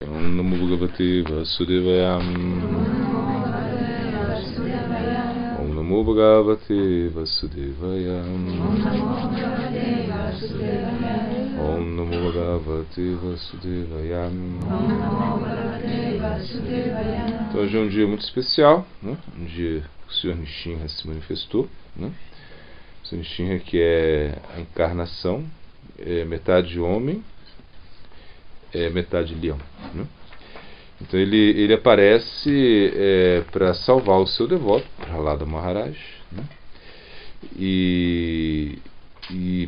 Om Namo Bhagavate Vasudevaya. Om Namo Bhagavate Vasudevaya. Om Namo Bhagavate Vasudevaya. Então hoje é um dia muito especial, né? Um dia que o Senhor Nishinra se manifestou, né? O Senhor Nishinra, que é a encarnação, é metade homem, é metade leão, né? Então ele aparece para salvar o seu devoto, Prahlada Maharaj, né? E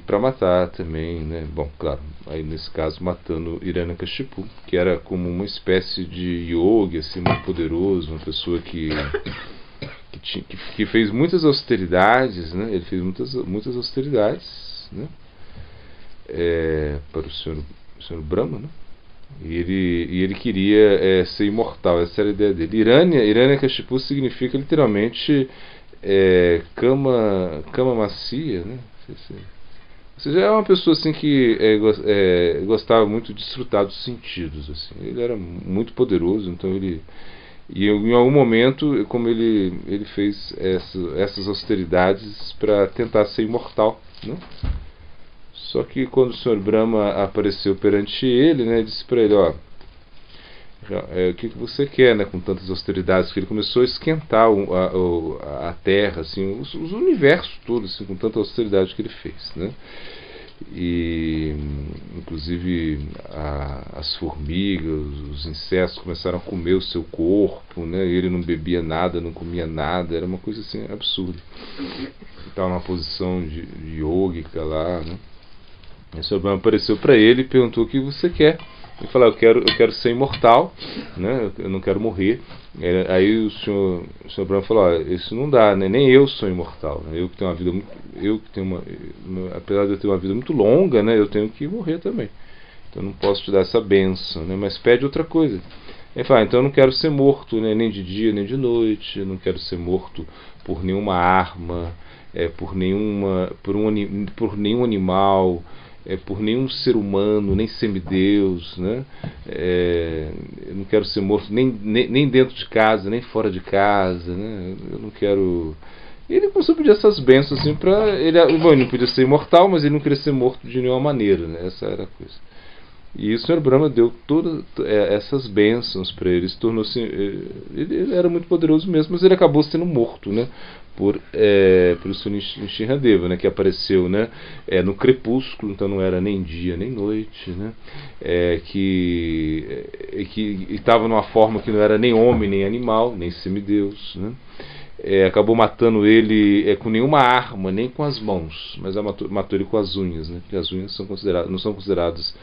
para matar também, né? Bom, claro, aí nesse caso matando Hiranyakashipu, que era como uma espécie de yogi, assim, muito poderoso, uma pessoa que fez muitas austeridades, né? Ele fez muitas austeridades, né? Para o senhor Brahma, né? E ele queria ser imortal, essa era a ideia dele. Hiranyakashipu significa literalmente cama macia, né? Ou seja, é uma pessoa assim que gostava muito de desfrutar dos sentidos, assim. Ele era muito poderoso, então e em algum momento, como ele fez essas austeridades para tentar ser imortal, né? Só que quando o Senhor Brahma apareceu perante ele, né, disse para ele, ó, o que você quer, né, com tantas austeridades, que ele começou a esquentar a terra, assim, os universos todos, assim, com tanta austeridade que ele fez, né? E inclusive as formigas, os insetos começaram a comer o seu corpo, né? E ele não bebia nada, não comia nada, era uma coisa assim absurda. Estava numa posição de yogica lá, né? E o Senhor Brahma apareceu para ele e perguntou: o que você quer? Ele falou: eu quero ser imortal, né? Eu não quero morrer. Aí o senhor Brahma falou: isso não dá, né? Nem eu sou imortal, né? Eu que tenho uma vida apesar de eu ter uma vida muito longa, né? Eu tenho que morrer também. Então eu não posso te dar essa bênção, né? Mas pede outra coisa. Ele fala: então eu não quero ser morto, né? Nem de dia nem de noite. Eu não quero ser morto por nenhuma arma, por nenhum animal, por nenhum ser humano, nem semideus, né? Eu não quero ser morto nem dentro de casa, nem fora de casa, né? Eu não quero. Ele começou a pedir essas bênçãos assim para ele. Bom, ele não podia ser imortal, mas ele não queria ser morto de nenhuma maneira, né? Essa era a coisa. E o Senhor Brahma deu todas essas bênçãos para ele. Tornou-se, ele era muito poderoso mesmo, mas ele acabou sendo morto, né? Por o Senhor Nishinradeva, né? Que apareceu, né? No crepúsculo, então não era nem dia nem noite, né? Que estava numa forma que não era nem homem nem animal, nem semideus, né? Acabou matando ele com nenhuma arma, nem com as mãos, mas matou ele com as unhas, né? Porque as unhas não são consideradas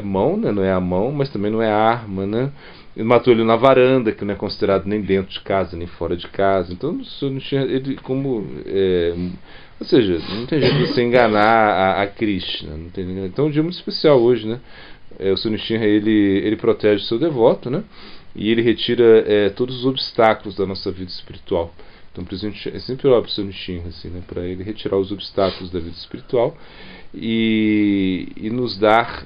mão, né? Não é a mão, mas também não é arma, né? Ele matou ele na varanda, que não é considerado nem dentro de casa, nem fora de casa. Então não tinha ele como, ou seja, não tem jeito de você enganar a Krishna, não tem. Então é um dia muito especial hoje, né? O Senhor Nishinra, ele protege o seu devoto, né? E ele retira todos os obstáculos da nossa vida espiritual. Então, por exemplo, é sempre orar para o Senhor Nishinra, assim, né? Para ele retirar os obstáculos da vida espiritual e nos dar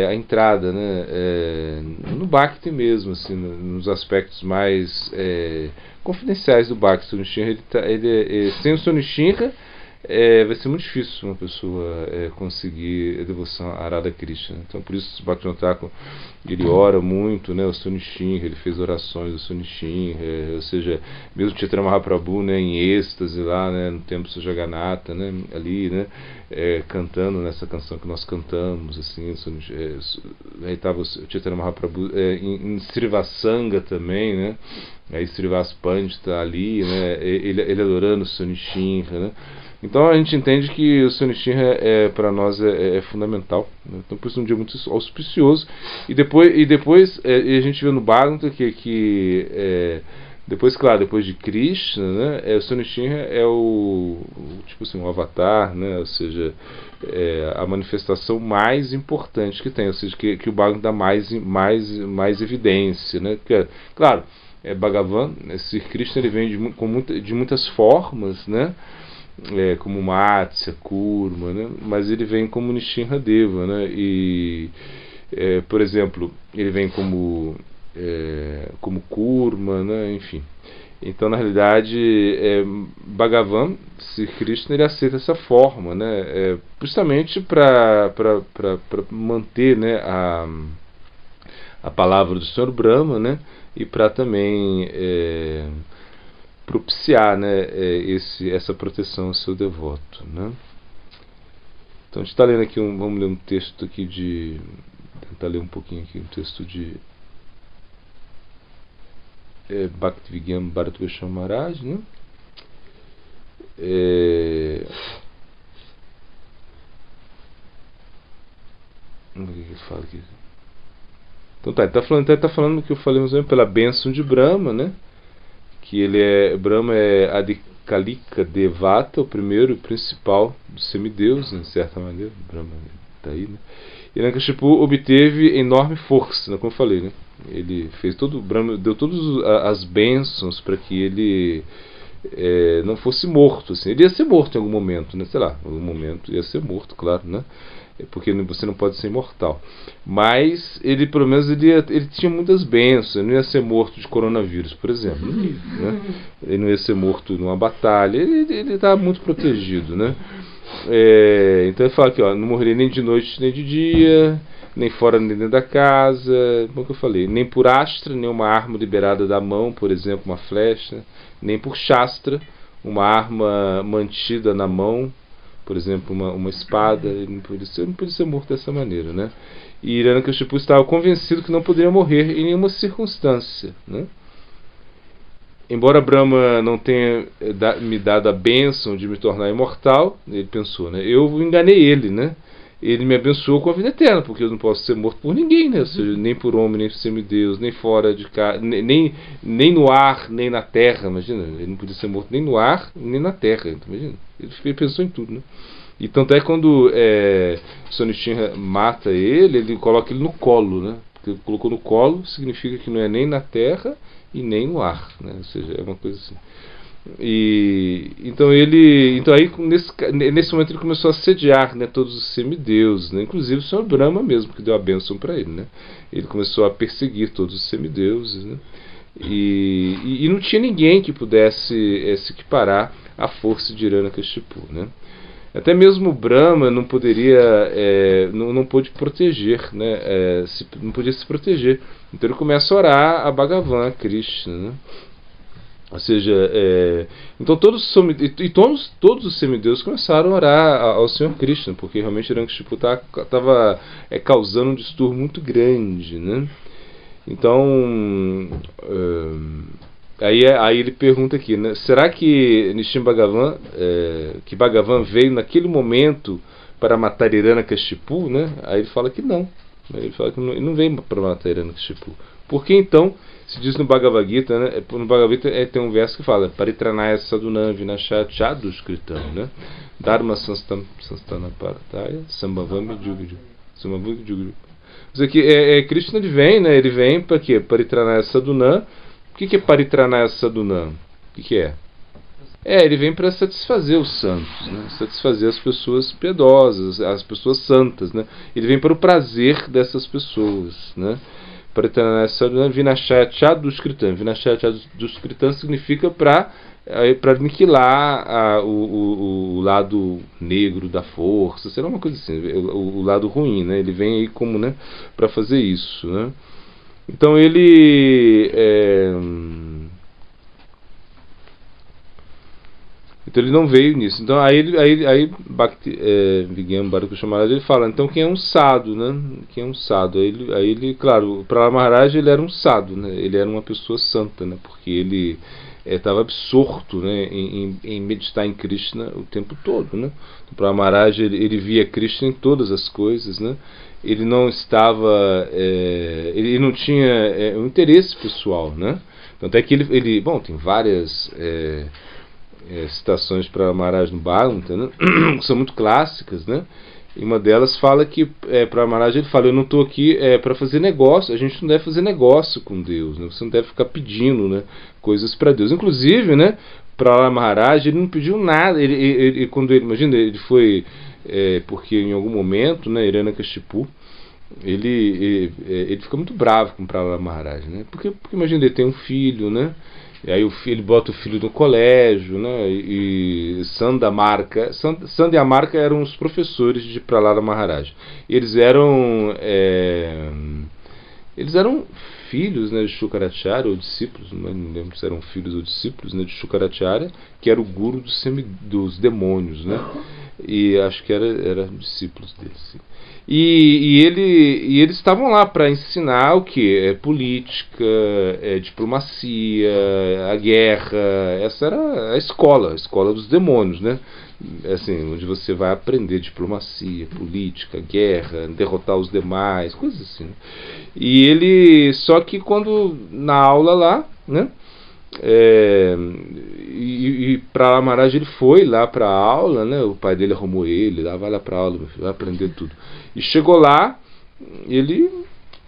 a entrada, né? No Bhakti mesmo, assim, nos aspectos mais confidenciais do Bhakti. O Nishinra, sem o Senhor Nishinra, vai ser muito difícil uma pessoa conseguir a devoção a Radha Krishna. Então por isso o Bhaktivinoda Thakur, ele ora muito, né, o Senhor Nishinra, ele fez orações do Senhor Nishinra, ou seja, mesmo Chaitanya Mahaprabhu, né, em êxtase lá, né, no templo de Jagannatha, né, ali, né, cantando nessa canção que nós cantamos, assim, aí estava o Chaitanya Mahaprabhu em Srivasanga também, né, aí Srivas Pandita ali, né, ele adorando o Senhor Nishinra, né. Então a gente entende que o Senhor Nishinra para nós é fundamental, né? Então por isso é um dia muito auspicioso. E depois a gente vê no Bhagavatam que depois, claro, depois de Krishna, né, o Senhor Nishinra é tipo assim, um avatar, né, ou seja, a manifestação mais importante que tem, ou seja, que o Bhagavatam dá mais evidência, né? Porque, claro, Bhagavan, esse Krishna, ele vem de muitas formas, né? como Matsya, Kurma, né? Mas ele vem como Nishinradeva, né? E, por exemplo, ele vem como Kurma, né? Enfim. Então, na realidade, Bhagavan, Sri Krishna, ele aceita essa forma, né? Justamente para manter, né, a palavra do Senhor Brahma, né? E para também propiciar, né, essa proteção ao seu devoto, né? Então a gente está lendo aqui vamos ler um texto aqui tentar ler um pouquinho aqui um texto de Bhaktivigyan Bharatvarsha Maharaj, né? Vamos ver o que ele fala aqui. Então tá, ele tá falando que eu falei mais ou menos pela bênção de Brahma, né? Que Brahma é Adikalika Devata, o primeiro e principal dos semideus, né, de certa maneira. Brahma está aí, né? E Hiranyakashipu obteve enorme força, né, como eu falei, né? Ele fez Brahma deu todas as bênçãos para que ele não fosse morto, assim. Ele ia ser morto em algum momento, né? Sei lá, em algum momento ia ser morto, claro, né? Porque você não pode ser imortal. Mas ele, pelo menos, ele tinha muitas bênçãos. Ele não ia ser morto de coronavírus, por exemplo. Não ia, né? Ele não ia ser morto numa batalha. Ele estava muito protegido, né? Então ele fala aqui, não morreria nem de noite nem de dia, nem fora nem dentro da casa, como que eu falei, nem por astra, nem uma arma liberada da mão, por exemplo, uma flecha, nem por shastra, uma arma mantida na mão, por exemplo, uma espada. Ele não podia ser morto dessa maneira, né? E Hiranyakashipu estava convencido que não poderia morrer em nenhuma circunstância, né? Embora Brahma não tenha me dado a bênção de me tornar imortal, ele pensou, né? Eu enganei ele, né? Ele me abençoou com a vida eterna, porque eu não posso ser morto por ninguém, né? Ou seja, nem por homem, nem por semideus, nem fora de casa, nem no ar, nem na terra. Imagina, ele não podia ser morto nem no ar, nem na terra. Então, imagina, ele pensou em tudo, né? E tanto é que quando Sonichinha mata ele coloca ele no colo, né? Porque ele colocou no colo significa que não é nem na terra e nem no ar, né? Ou seja, é uma coisa assim. Então aí nesse momento ele começou a assediar, né, todos os semideuses, né, inclusive o Senhor Brahma mesmo, que deu a bênção para ele, né? Ele começou a perseguir todos os semideuses, né? E não tinha ninguém que pudesse se equiparar à força de Hiranyakashipu, né? Até mesmo Brahma não poderia, não pôde proteger, né? Não podia se proteger. Então ele começa a orar a Bhagavan, a Krishna, né? Ou seja, então todos os semideuses começaram a orar ao Senhor Krishna, porque realmente Hiranyakashipu estava causando um distúrbio muito grande, né? Então, aí ele pergunta aqui, né? Será que Nishim Bhagavan, que Bhagavan veio naquele momento para matar Hiranyakashipu, né? Aí ele fala que não. Ele fala que ele não veio para matar Hiranyakashipu. Por que então se diz no Bhagavad Gita, né? No Bhagavad Gita tem um verso que fala Paritranaya sadunam vinashaya chaduskritam, né? Dharma sanstana parataya sambhavami jugju. Isso aqui Krishna, ele vem, né? Ele vem para quê? Paritranaya sadunam. O que é Paritranaya sadunam? O que é? Ele vem para satisfazer os santos, né? Satisfazer as pessoas piedosas, as pessoas santas, né? Ele vem para o prazer dessas pessoas, né? Vinashaya Chaduskritam. Vinashaya Chaduskritam significa para aniquilar o lado negro da força, será uma coisa assim, o lado ruim, né? Ele vem aí como, né, para fazer isso, né? Então ele não veio nisso. Então aí Bhakti Vigyan Bharatvarsha Maharaj, ele fala, então quem é um sadhu, né? Quem é um sadhu? Aí ele, claro, para Maharaj ele era um sadhu, né? Ele era uma pessoa santa, né? Porque ele estava absorto, né, em meditar em Krishna o tempo todo, né? Então, para Maharaj ele via Krishna em todas as coisas, né? Ele não estava, ele não tinha um interesse pessoal, né? Tanto é que ele bom, tem várias citações para Maharaj no Bhagavatam, né? Que são muito clássicas, né? E uma delas fala que, para Maharaj, ele fala: eu não estou aqui para fazer negócio, a gente não deve fazer negócio com Deus, né? Você não deve ficar pedindo, né, coisas para Deus. Inclusive, né, para Maharaj, ele não pediu nada. Quando ele, imagina, ele foi, porque em algum momento, né, Hiranyakashipu, ele fica muito bravo com Prahlada Maharaj, né? Porque imagina, ele tem um filho, né? E aí ele bota o filho no colégio, né? E Sandamarka e Amarka eram os professores de Prahlada Maharaj. Eles eram filhos, né, de Shukaracharya, ou discípulos, não lembro se eram filhos ou discípulos, né, de Shukaracharya, que era o guru dos demônios, né? E acho que era discípulos dele, sim. E eles estavam lá para ensinar o que? Política, diplomacia, a guerra. Essa era a escola dos demônios, né? Assim, onde você vai aprender diplomacia, política, guerra, derrotar os demais, coisas assim, né? Só que quando na aula lá, né? Para Maharaj, ele foi lá para a aula, né? O pai dele arrumou ele, vai lá para a aula, meu filho, vai aprender tudo. E chegou lá, ele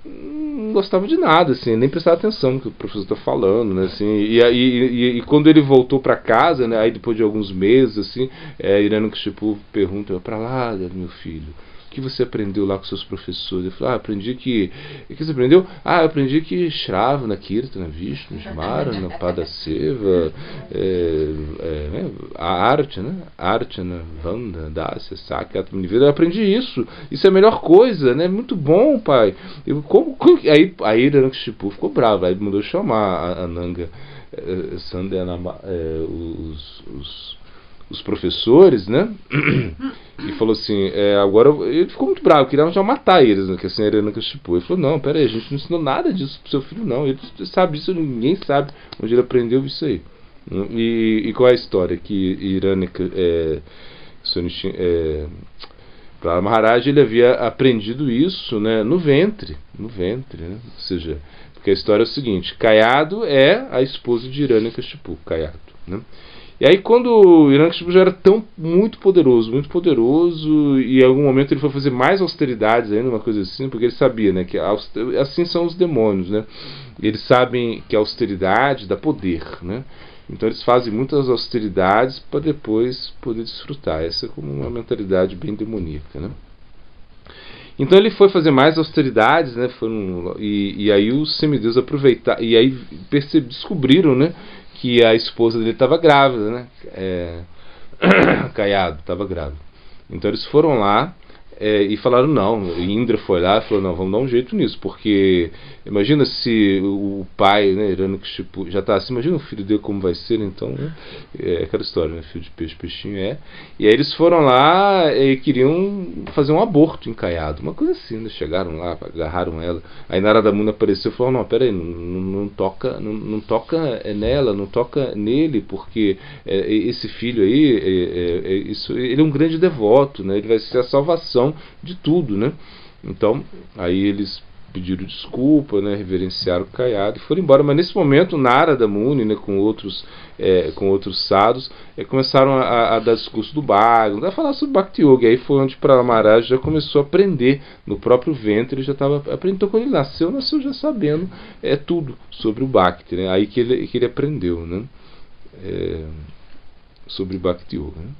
não gostava de nada, assim, nem prestava atenção no que o professor está falando, né? Assim, e quando ele voltou para casa, né? Aí depois de alguns meses, assim, Hiranyakashipu pergunta: para lá, meu filho, o que você aprendeu lá com seus professores? Ele falou: aprendi que... O que você aprendeu? Eu aprendi que Shravana, Kirtana, Vishnu, Smarana, Padaseva, a arte, né? Archana, Vanda, Dasya, Sakya, Atmaniveda. Eu aprendi isso. Isso é a melhor coisa, né? Muito bom, pai. Aí Hiranyakashipu ficou bravo. Aí mandou chamar a Nanga, os professores, né? E falou assim, agora ele ficou muito bravo, queria já matar eles, né? Que assim, Hiranyakashipu. Ele falou: não, pera aí, a gente não ensinou nada disso pro seu filho, não. Ele sabe disso, ninguém sabe onde ele aprendeu isso aí. E qual é a história? Que Prahlada Maharaj, ele havia aprendido isso, né, no ventre, né? Ou seja, porque a história é o seguinte: Caiado é a esposa de Hiranyakashipu, Caiado, né? E aí quando o Hiranyakashipu já era muito poderoso, e em algum momento ele foi fazer mais austeridades ainda, uma coisa assim, porque ele sabia, né, que assim são os demônios, né? Eles sabem que a austeridade dá poder, né? Então eles fazem muitas austeridades para depois poder desfrutar. Essa é como uma mentalidade bem demoníaca, né? Então ele foi fazer mais austeridades, né? E aí os semideuses aproveitaram, e aí descobriram, né, que a esposa dele estava grávida, né? Caiado, estava grávida. Então eles foram lá e falaram: não. Indra foi lá e falou: não, vamos dar um jeito nisso, porque imagina se o pai, né, Hiranyakashipu, já está assim, imagina o filho dele como vai ser, então, né? Aquela história, né? Filho de peixe, peixinho é. E aí eles foram lá e queriam fazer um aborto em Caiado, uma coisa assim, né? Chegaram lá, agarraram ela. Aí Narada Muni apareceu e falou: não, peraí, não toca nela, não toca nele, porque esse filho aí, ele é um grande devoto, né? Ele vai ser a salvação de tudo, né? Então, aí eles pediram desculpa, né, reverenciaram o Caiado e foram embora. Mas nesse momento Narada Muni, né, com outros sadhus, começaram a dar discurso do Bhagavad, a falar sobre Bhakti Yoga. E aí foi onde Prahlada Maharaj já começou a aprender no próprio ventre. Ele já estava aprendendo. Então quando ele nasceu já sabendo tudo sobre o Bhakti, né? Aí que ele aprendeu, né, sobre Bhakti Yoga, né?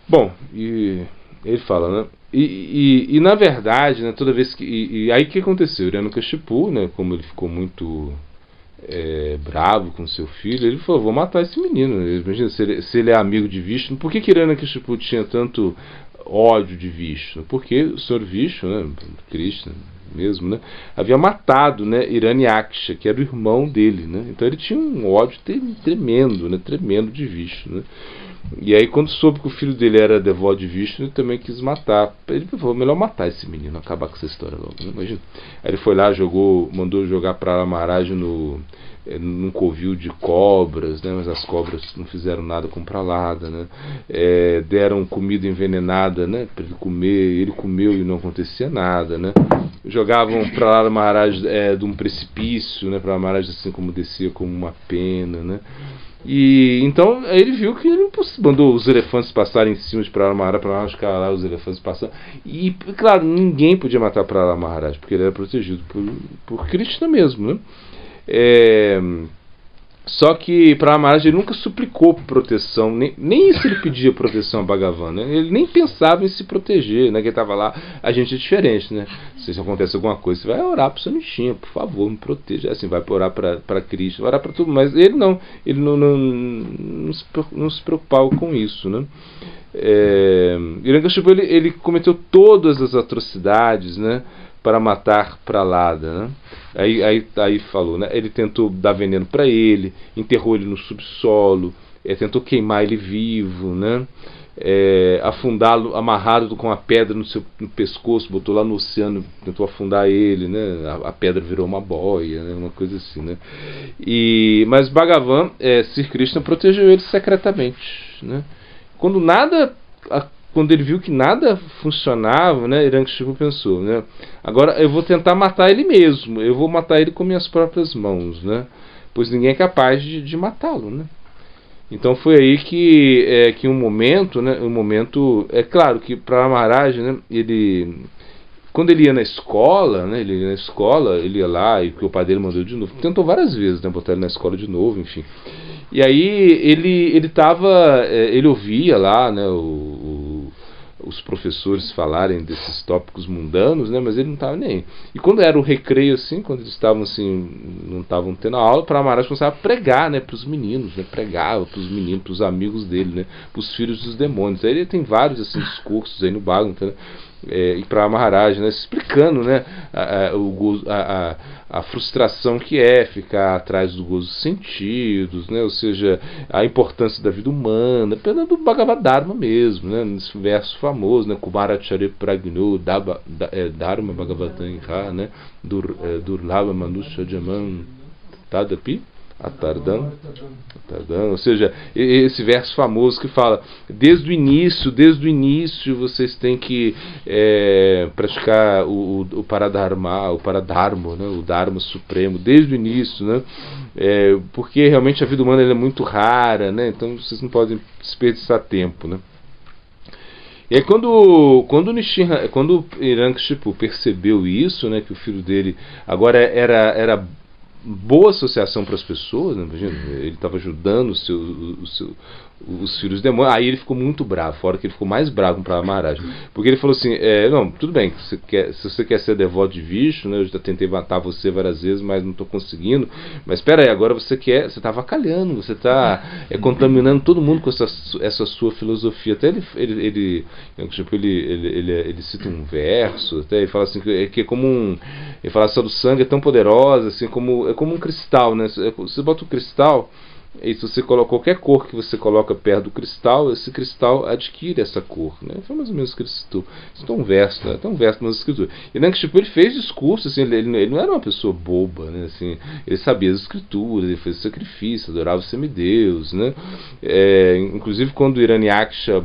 Bom, e ele fala, né? E na verdade, né, toda vez que... E aí o que aconteceu? Hiranyakashipu, né, como ele ficou muito bravo com seu filho, ele falou: vou matar esse menino. Imagina, se ele é amigo de Vishnu. Por que Hiranyakashipu tinha tanto ódio de Vishnu? Porque o Senhor Vishnu, né, Krishna mesmo, né, havia matado, né, Hiranyaksha, que era o irmão dele, né? Então ele tinha um ódio tremendo, né, tremendo de Vishnu, né? E aí quando soube que o filho dele era devoto de Vishnu, ele também quis matar. Ele falou: melhor matar esse menino, acabar com essa história logo, né? Imagina. Aí ele foi lá, mandou jogar Prahlada Maharaj num covil de cobras, né? Mas as cobras não fizeram nada com Prahlada, né? Deram comida envenenada, né, para ele comer. Ele comeu e não acontecia nada, né? Jogavam Prahlada Maharaj de um precipício, né? Prahlada Maharaj assim como descia como uma pena, né? E então ele viu que ele mandou os elefantes passarem em cima de Prahlad Maharaj, ficar lá os elefantes passando. E, claro, ninguém podia matar Prahlad Maharaj, porque ele era protegido por Krishna mesmo, né? Só que Prahlad Maharaj ele nunca suplicou por proteção, nem se ele pedia proteção a Bhagavan, né? Ele nem pensava em se proteger, né? Que ele estava lá, a gente é diferente, né? Se acontece alguma coisa, você vai orar para o Samichinha, por favor, me proteja. Assim, vai orar para Cristo, vai orar para tudo, mas ele não se preocupava com isso, né? Hiranyakashipu ele cometeu todas as atrocidades, né? Para matar Prahlada, né? Aí falou, né? Ele tentou dar veneno para ele, enterrou ele no subsolo, tentou queimar ele vivo, né? Afundá-lo, amarrado com uma pedra no pescoço, botou lá no oceano, tentou afundar ele, né? A pedra virou uma boia, né? Uma coisa assim, né? Mas Bhagavan, Sri Krishna protegeu ele secretamente, né? Quando ele viu que nada funcionava, né, Hiranyakashipu pensou, né, agora eu vou tentar matar ele mesmo, eu vou matar ele com minhas próprias mãos, né, pois ninguém é capaz de matá-lo, né. Então foi aí que um momento, é claro que para Maharaj, né, quando ele ia na escola, né, ele ia lá e que o pai dele mandou de novo, tentou várias vezes, né, botar ele na escola de novo, enfim. E aí ele ouvia lá, né, os professores falarem desses tópicos mundanos, né, mas ele não estava nem aí. E quando era o recreio, assim, quando eles estavam assim, não estavam tendo aula, para Maharaj começava a pregar, né, para os meninos, né, pregava para os meninos, para os amigos dele, né, para os filhos dos demônios. Aí ele tem vários assim discursos aí no Bhagavatam, né, e para Maharaj, né, explicando, né, a frustração que é ficar atrás do gozo dos sentidos, né, ou seja, a importância da vida humana, pelo do Bhagavad Dharma mesmo, né, nesse verso famoso, né, Kumaracharya Pragno Dharma Bhagavatam Iha, né, Durlava Manusha Jaman Tadapi Atardam, ou seja, esse verso famoso que fala desde o início vocês têm que praticar o Paradharma, né, o Dharma Supremo, desde o início, né, porque realmente a vida humana é muito rara, né, então vocês não podem desperdiçar tempo, né. E aí quando Hiranyakashipu percebeu isso, né, que o filho dele agora era boa associação para as pessoas, né? Imagina, ele estava ajudando os filhos de demônio. Aí ele ficou muito bravo, fora que ele ficou mais bravo para Maharaj, porque ele falou assim, não, tudo bem, se você quer ser devoto de Vishnu, né, eu já tentei matar você várias vezes, mas não estou conseguindo, mas espera aí, agora você está avacalhando, você está contaminando todo mundo com essa sua filosofia. Até ele cita um verso, até ele fala assim, que é como ele fala assim, do sangue é tão poderosa, assim, é como um cristal, né? Você bota um cristal, e se você coloca qualquer cor que você coloca perto do cristal, esse cristal adquire essa cor, né? Foi mais ou menos o que ele citou. Isso é um verso, né? Tem um verso nas escrituras. E Hiranyakashipu ele fez discurso, assim, ele não era uma pessoa boba, né? Assim, ele sabia as escrituras, ele fez sacrifício, adorava o semideus, né? Inclusive quando Hiranyaksha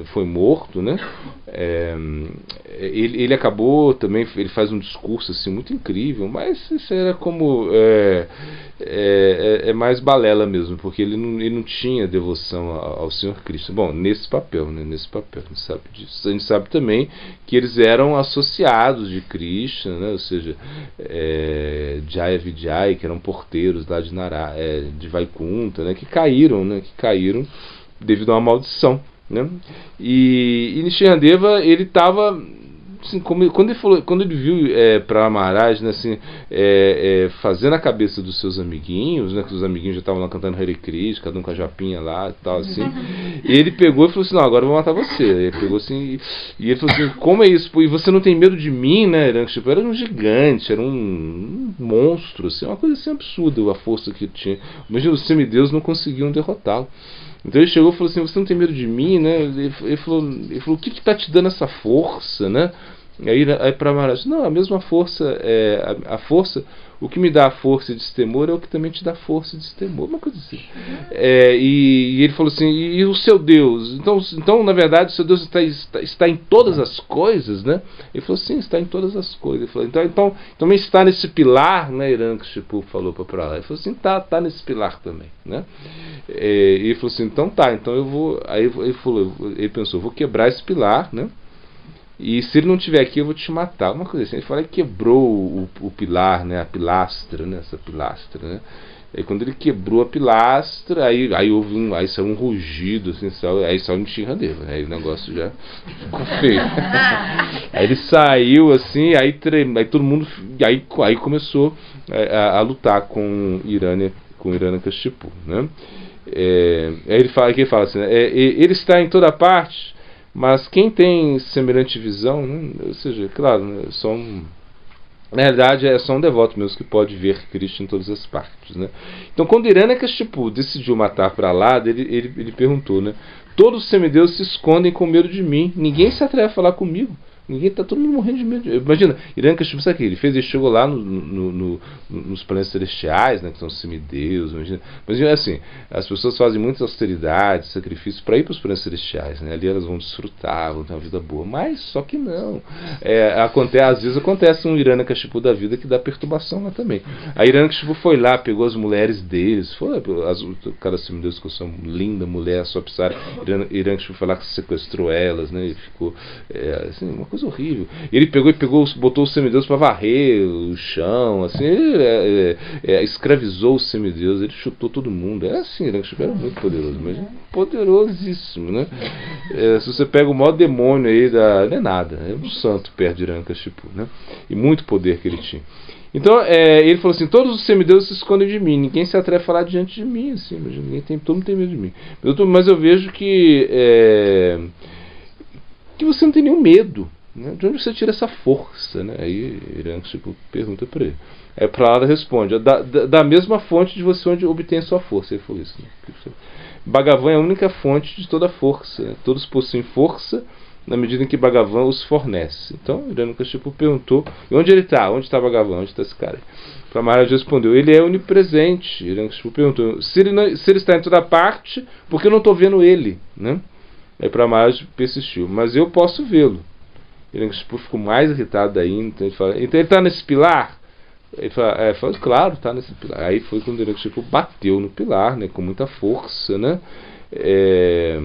foi morto, né? Ele acabou também, ele faz um discurso assim muito incrível, mas isso era como mais balela mesmo, porque ele não tinha devoção ao Senhor Cristo. Bom, nesse papel, né? Nesse papel, a gente sabe disso. A gente sabe também que eles eram associados de Krishna, né? Ou seja, Jaya Vijay, que eram porteiros lá de Vaikunta, né? Que caíram devido a uma maldição, né? E Nishinradeva, ele estava assim, quando ele viu para Maharaj, né, assim, fazendo a cabeça dos seus amiguinhos, né, que os amiguinhos já estavam lá cantando Hare Krishna, cada um com a japinha lá e tal, assim, ele pegou e falou assim, não, agora eu vou matar você. Ele pegou assim, e ele falou assim, como é isso? E você não tem medo de mim, né? Hiranyakashipu era um gigante, era um monstro, assim, uma coisa assim absurda a força que ele tinha. Imagina, os semideus não conseguiam derrotá-lo. Então ele chegou e falou assim, você não tem medo de mim, né? Ele falou, o que está te dando essa força, né? Aí para Maharaj, não, a mesma força, a força, o que me dá a força de destemor é o que também te dá força de destemor, uma coisa assim. E ele falou assim, e o seu Deus? Então na verdade, o seu Deus está em todas as coisas, né? Ele falou, sim, está em todas as coisas. Ele falou, então também está nesse pilar, né? Hiranyakashipu falou para Prahlada. Ele falou assim, tá nesse pilar também, né? E ele falou assim, então tá, então eu vou. Aí ele pensou, vou quebrar esse pilar, né? E se ele não estiver aqui, eu vou te matar. Uma coisa assim. Ele falou, quebrou o pilar, né? A pilastra, né? Essa pilastra, né? Aí quando ele quebrou a pilastra, aí saiu um rugido, assim, aí saiu um Nrsimhadeva, né? Aí o negócio já ficou feio. Aí ele saiu assim, aí todo mundo. Aí começou a lutar com Hiranyakashipu, né? Aí ele fala assim, né? Ele está em toda parte. Mas quem tem semelhante visão, né? Ou seja, claro, né? Na realidade é só um devoto mesmo que pode ver Krishna em todas as partes, né? Então quando Hiranyakashipu decidiu matar Prahlada, ele perguntou, né? Todos os semideuses se escondem com medo de mim, ninguém se atreve a falar comigo. Todo mundo morrendo de medo. Imagina, Hiranyakashipu, sabe o que ele fez? Ele chegou lá nos planetas celestiais, né, que são semideus. Imagina assim, as pessoas fazem muitas austeridades, sacrifícios para ir para os planetas celestiais, né? Ali elas vão desfrutar, vão ter uma vida boa. Mas só que não. Às vezes acontece um Hiranyakashipu da vida que dá perturbação lá também. A Hiranyakashipu foi lá, pegou as mulheres deles, cada semideus ficou uma linda mulher, só Apsara. Hiranyakashipu foi lá que sequestrou elas, né? E ficou assim, uma coisa horrível. Ele botou os semideuses para varrer o chão, assim, ele escravizou os semideuses, ele chutou todo mundo. Assim, Hiranyakashipu era muito poderoso, mas poderosíssimo, né? Se você pega o maior demônio aí não é nada, é um santo perto de Hiranyakashipu, né? E muito poder que ele tinha. Então, ele falou assim, todos os semideuses se escondem de mim, ninguém se atreve a falar diante de mim, assim, todo mundo tem medo de mim. Mas eu vejo que você não tem nenhum medo, né? De onde você tira essa força, né? Aí Hiranyakashipu pergunta para ele. Aí Prahlada responde, da mesma fonte de você onde obtém a sua força. Ele falou isso, né? Bhagavan é a única fonte de toda força, né? Todos possuem força na medida em que Bhagavan os fornece. Então Hiranyakashipu perguntou, e onde ele está? Onde está Bhagavan? Onde está esse cara? Maharaj respondeu, ele é onipresente. Hiranyakashipu perguntou, se ele está em toda parte, por que eu não estou vendo ele, né? Aí Maharaj persistiu, mas eu posso vê-lo. Hiranyakashipu ficou mais irritado ainda, então ele está nesse pilar? Ele falou, claro, está nesse pilar. Aí foi quando Hiranyakashipu bateu no pilar, né, com muita força, né? E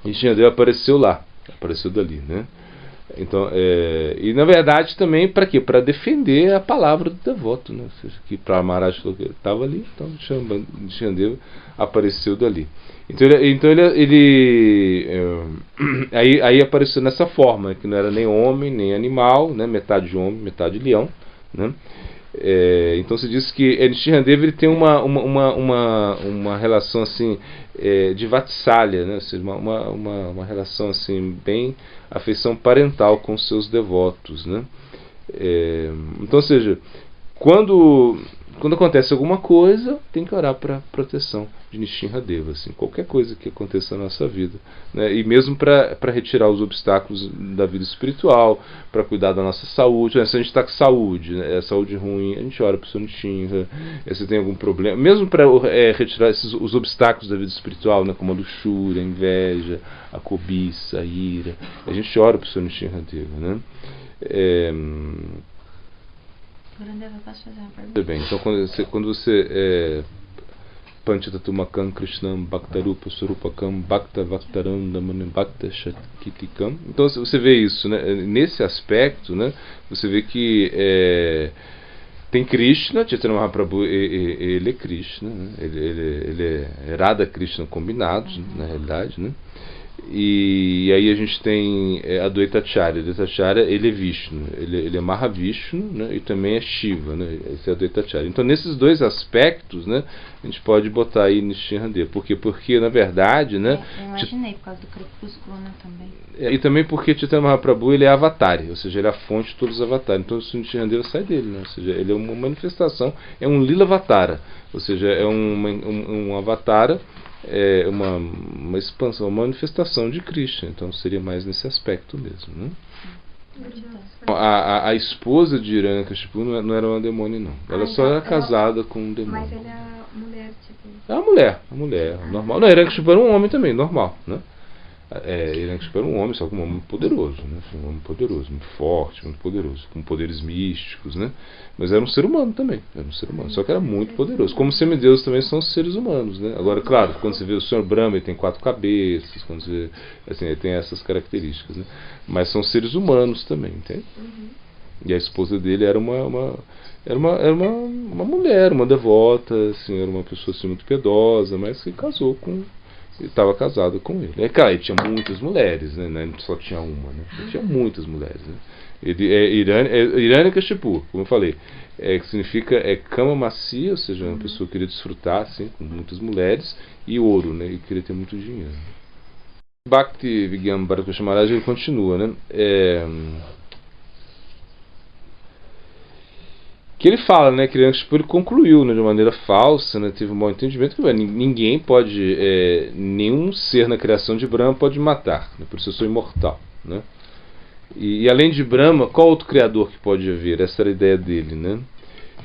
Nrsimhadeva apareceu dali, né? Então, e na verdade também para quê? Para defender a palavra do devoto, né? Ou seja, que para Maharaj falou que ele estava ali, então Nrsimhadeva apareceu dali. Então aí apareceu nessa forma, que não era nem homem, nem animal, né? Metade homem, metade leão, né? Então se diz que Nrsimhadeva ele tem uma relação assim de vatsalya, né? Ou seja, uma relação assim bem afeição parental com seus devotos, né? Então, ou seja, quando acontece alguma coisa, tem que orar para proteção de Nrsimhadeva, assim, qualquer coisa que aconteça na nossa vida, né? E mesmo para retirar os obstáculos da vida espiritual, para cuidar da nossa saúde, né? Se a gente está com saúde, né? Saúde ruim, a gente ora para o Senhor Nrsimha. Se tem algum problema, mesmo para retirar os obstáculos da vida espiritual, né? Como a luxúria, a inveja, a cobiça, a ira, a gente ora para o Senhor Nrsimhadeva, né? Posso fazer uma pergunta? Muito bem, então quando você Panchatattvamakam Krishnam Bhaktarupa Surupakam Bhakta Vaktaram Damanam Bhakta Shakitikam. Então você vê isso, né? Nesse aspecto, né? Você vê que tem Krishna, Chaitanya Mahaprabhu, ele é Krishna, né? Ele é Radha Krishna combinados, na realidade, né? E aí a gente tem Advaitacharya. Advaitacharya, ele é Vishnu, ele é Mahavishnu, né? E também é Shiva, né? Esse é Advaitacharya. Então nesses dois aspectos, né, a gente pode botar aí Nrsimhadeva. Por quê? Porque na verdade, né, eu imaginei por causa do crepúsculo, né, também. E também porque Chaitanya Mahaprabhu, ele é avatar, ou seja, ele é a fonte de todos os avatares. Então o Nrsimhadeva sai dele, né? Ou seja, ele é uma manifestação, é um Lila Avatara, ou seja, é um avatara, uma expansão, uma manifestação de Krishna. Então seria mais nesse aspecto mesmo, né? A esposa de Hiranyakashipu não era uma demônio, não. Ela só era casada com um demônio. Mas ele é a mulher, tipo... É uma mulher, normal. Não, Hiranyakashipu era um homem também, normal, né? Hiranyakashipu era um homem, só que um homem poderoso, né? Um homem poderoso, muito forte, muito poderoso, com poderes místicos, né? Mas era um ser humano também, só que era muito poderoso. Como semideuses também são seres humanos, né? Agora, claro, quando você vê o Senhor Brahma, ele tem 4 cabeças, quando você vê, assim, ele tem essas características, né? Mas são seres humanos também, entende? E a esposa dele era uma mulher, uma devota, assim, era uma pessoa assim, muito piedosa, mas que casou com... estava casado com ele. É claro, ele tinha muitas mulheres, né? Não só tinha uma, né? Ele tinha muitas mulheres, né? Hiranyakashipu, como eu falei, que significa cama macia, ou seja, uma pessoa que queria desfrutar assim, com muitas mulheres, e ouro, né? E queria ter muito dinheiro. Bhakti Vigyan Bharadwaj Maharaj, ele continua, né? Que ele fala, né, que ele concluiu, né, de maneira falsa, né, teve um mau entendimento que ninguém pode, nenhum ser na criação de Brahma pode matar, né, por isso eu sou imortal, né? E além de Brahma, qual outro criador que pode haver? Essa era a ideia dele, né?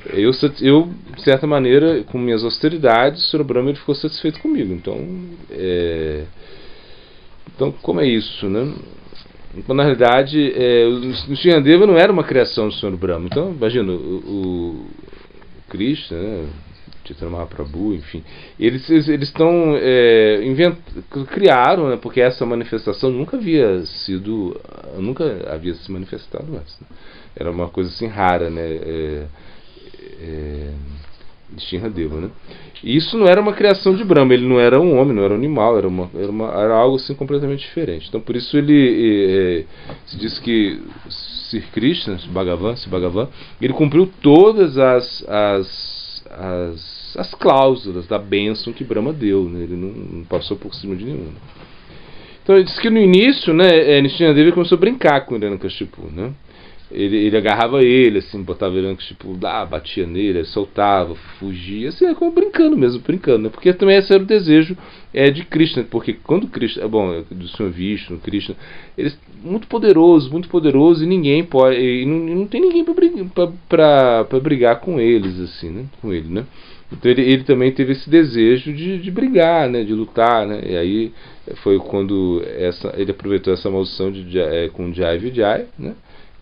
Eu de certa maneira, com minhas austeridades, o Sr. Brahma ele ficou satisfeito comigo. Então, como é isso, né? Então, na realidade, o Nrsimhadeva não era uma criação do Sr. Brahma. Então, imagina, o Krishna, né, Chaitanya Mahaprabhu, enfim, eles estão criaram, né, porque essa manifestação nunca havia se manifestado antes, né? Era uma coisa assim rara, né? Nrsimhadeva, né? E isso não era uma criação de Brahma, ele não era um homem, não era um animal, era algo assim completamente diferente. Então por isso ele se diz que Sri Krishna, Bhagavan, ele cumpriu todas as cláusulas da bênção que Brahma deu, né? Ele não passou por cima de nenhuma. Então ele diz que no início, né, Nrsimhadeva começou a brincar com Hiranyakashipu, né? Ele agarrava ele, assim, botava Hiranyakashipu lá, batia nele, soltava, fugia, assim, como brincando, né? Porque também esse era o desejo de Krishna, porque quando Krishna, do Senhor Vishnu, Krishna, ele é muito poderoso, e ninguém pode, e não tem ninguém para brigar com eles, assim, né? Com ele, né? Então ele também teve esse desejo de brigar, né? De lutar, né? E aí foi quando ele aproveitou essa maldição com Jai Vijay, né?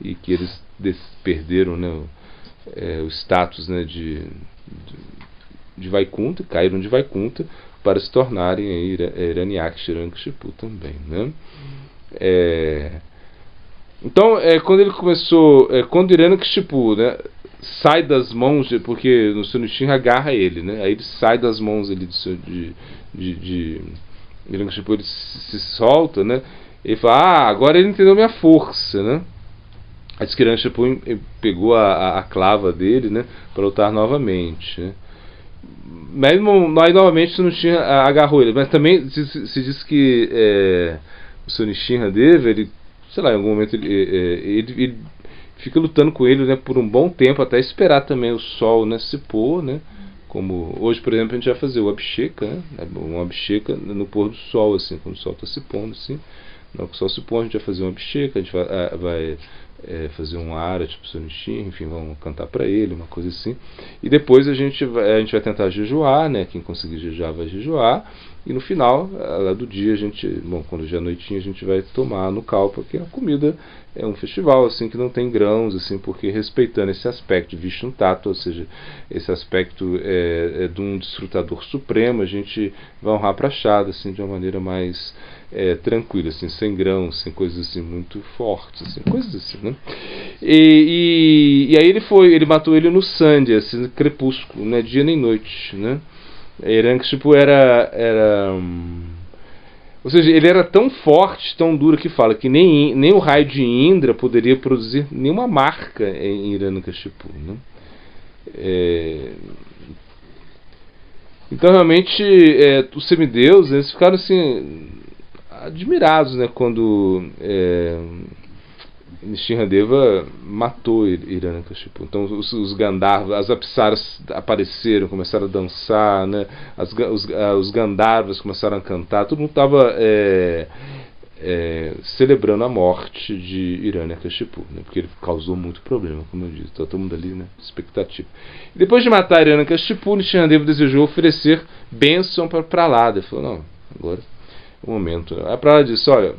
E que eles perderam, né, o status, né, de Vaikunta, caíram de Vaikunta para se tornarem Hiranyaksha e Hiranyakashipu também, né? Então, quando ele começou, quando Hiranyakashipu, né, sai das mãos, porque no Nrsimha agarra ele, né? Aí ele sai das mãos ali de Hiranyakashipu, ele se solta, né? Ele fala, agora ele entendeu minha força, né? A Hiranyakashipu pegou a clava dele, né, para lutar novamente, né? Mesmo novamente o Nrsimha agarrou ele, mas também se diz que o Sr. Nrsimhadeva, ele, sei lá, em algum momento ele fica lutando com ele, né, por um bom tempo, até esperar também o sol, né, se pôr, né? Como hoje, por exemplo, a gente vai fazer o Abhisheka, né? Um Abhisheka no pôr do sol, assim, quando o sol está se pondo, assim. Não, o sol se pôr, a gente vai fazer um Abhisheka, a gente vai fazer um ara, tipo Sonishim, enfim, vamos cantar para ele, uma coisa assim. E depois a gente vai tentar jejuar, né? Quem conseguir jejuar vai jejuar. E no final, lá do dia, quando já é noitinha, a gente vai tomar no kalpa, que a comida é um festival, assim, que não tem grãos, assim, porque respeitando esse aspecto de Vishnu Tattva, ou seja, esse aspecto de um desfrutador supremo, a gente vai honrar Prashada, assim, de uma maneira mais tranquila, assim, sem grãos, sem coisas assim muito fortes, assim, coisas assim, né? E aí ele matou ele no Sandhya, assim, no crepúsculo, não é dia nem noite, né? Hiranyakashipu ou seja, ele era tão forte, tão duro, que fala que nem o raio de Indra poderia produzir nenhuma marca em Hiranyakashipu, né? Então realmente os semideuses, eles ficaram assim admirados, né, quando Nrsimhadeva matou Hiranyakashipu. Então os Gandharvas, as Apsaras apareceram, começaram a dançar, né? Os Gandharvas começaram a cantar, todo mundo estava celebrando a morte de Hiranyakashipu, né? Porque ele causou muito problema, como eu disse. Então todo mundo ali, né? Expectativa. E depois de matar Hiranyakashipu, Nrsimhadeva desejou oferecer bênção para Prahlada. Ele falou, não, agora é o momento. A Prahlada disse, olha,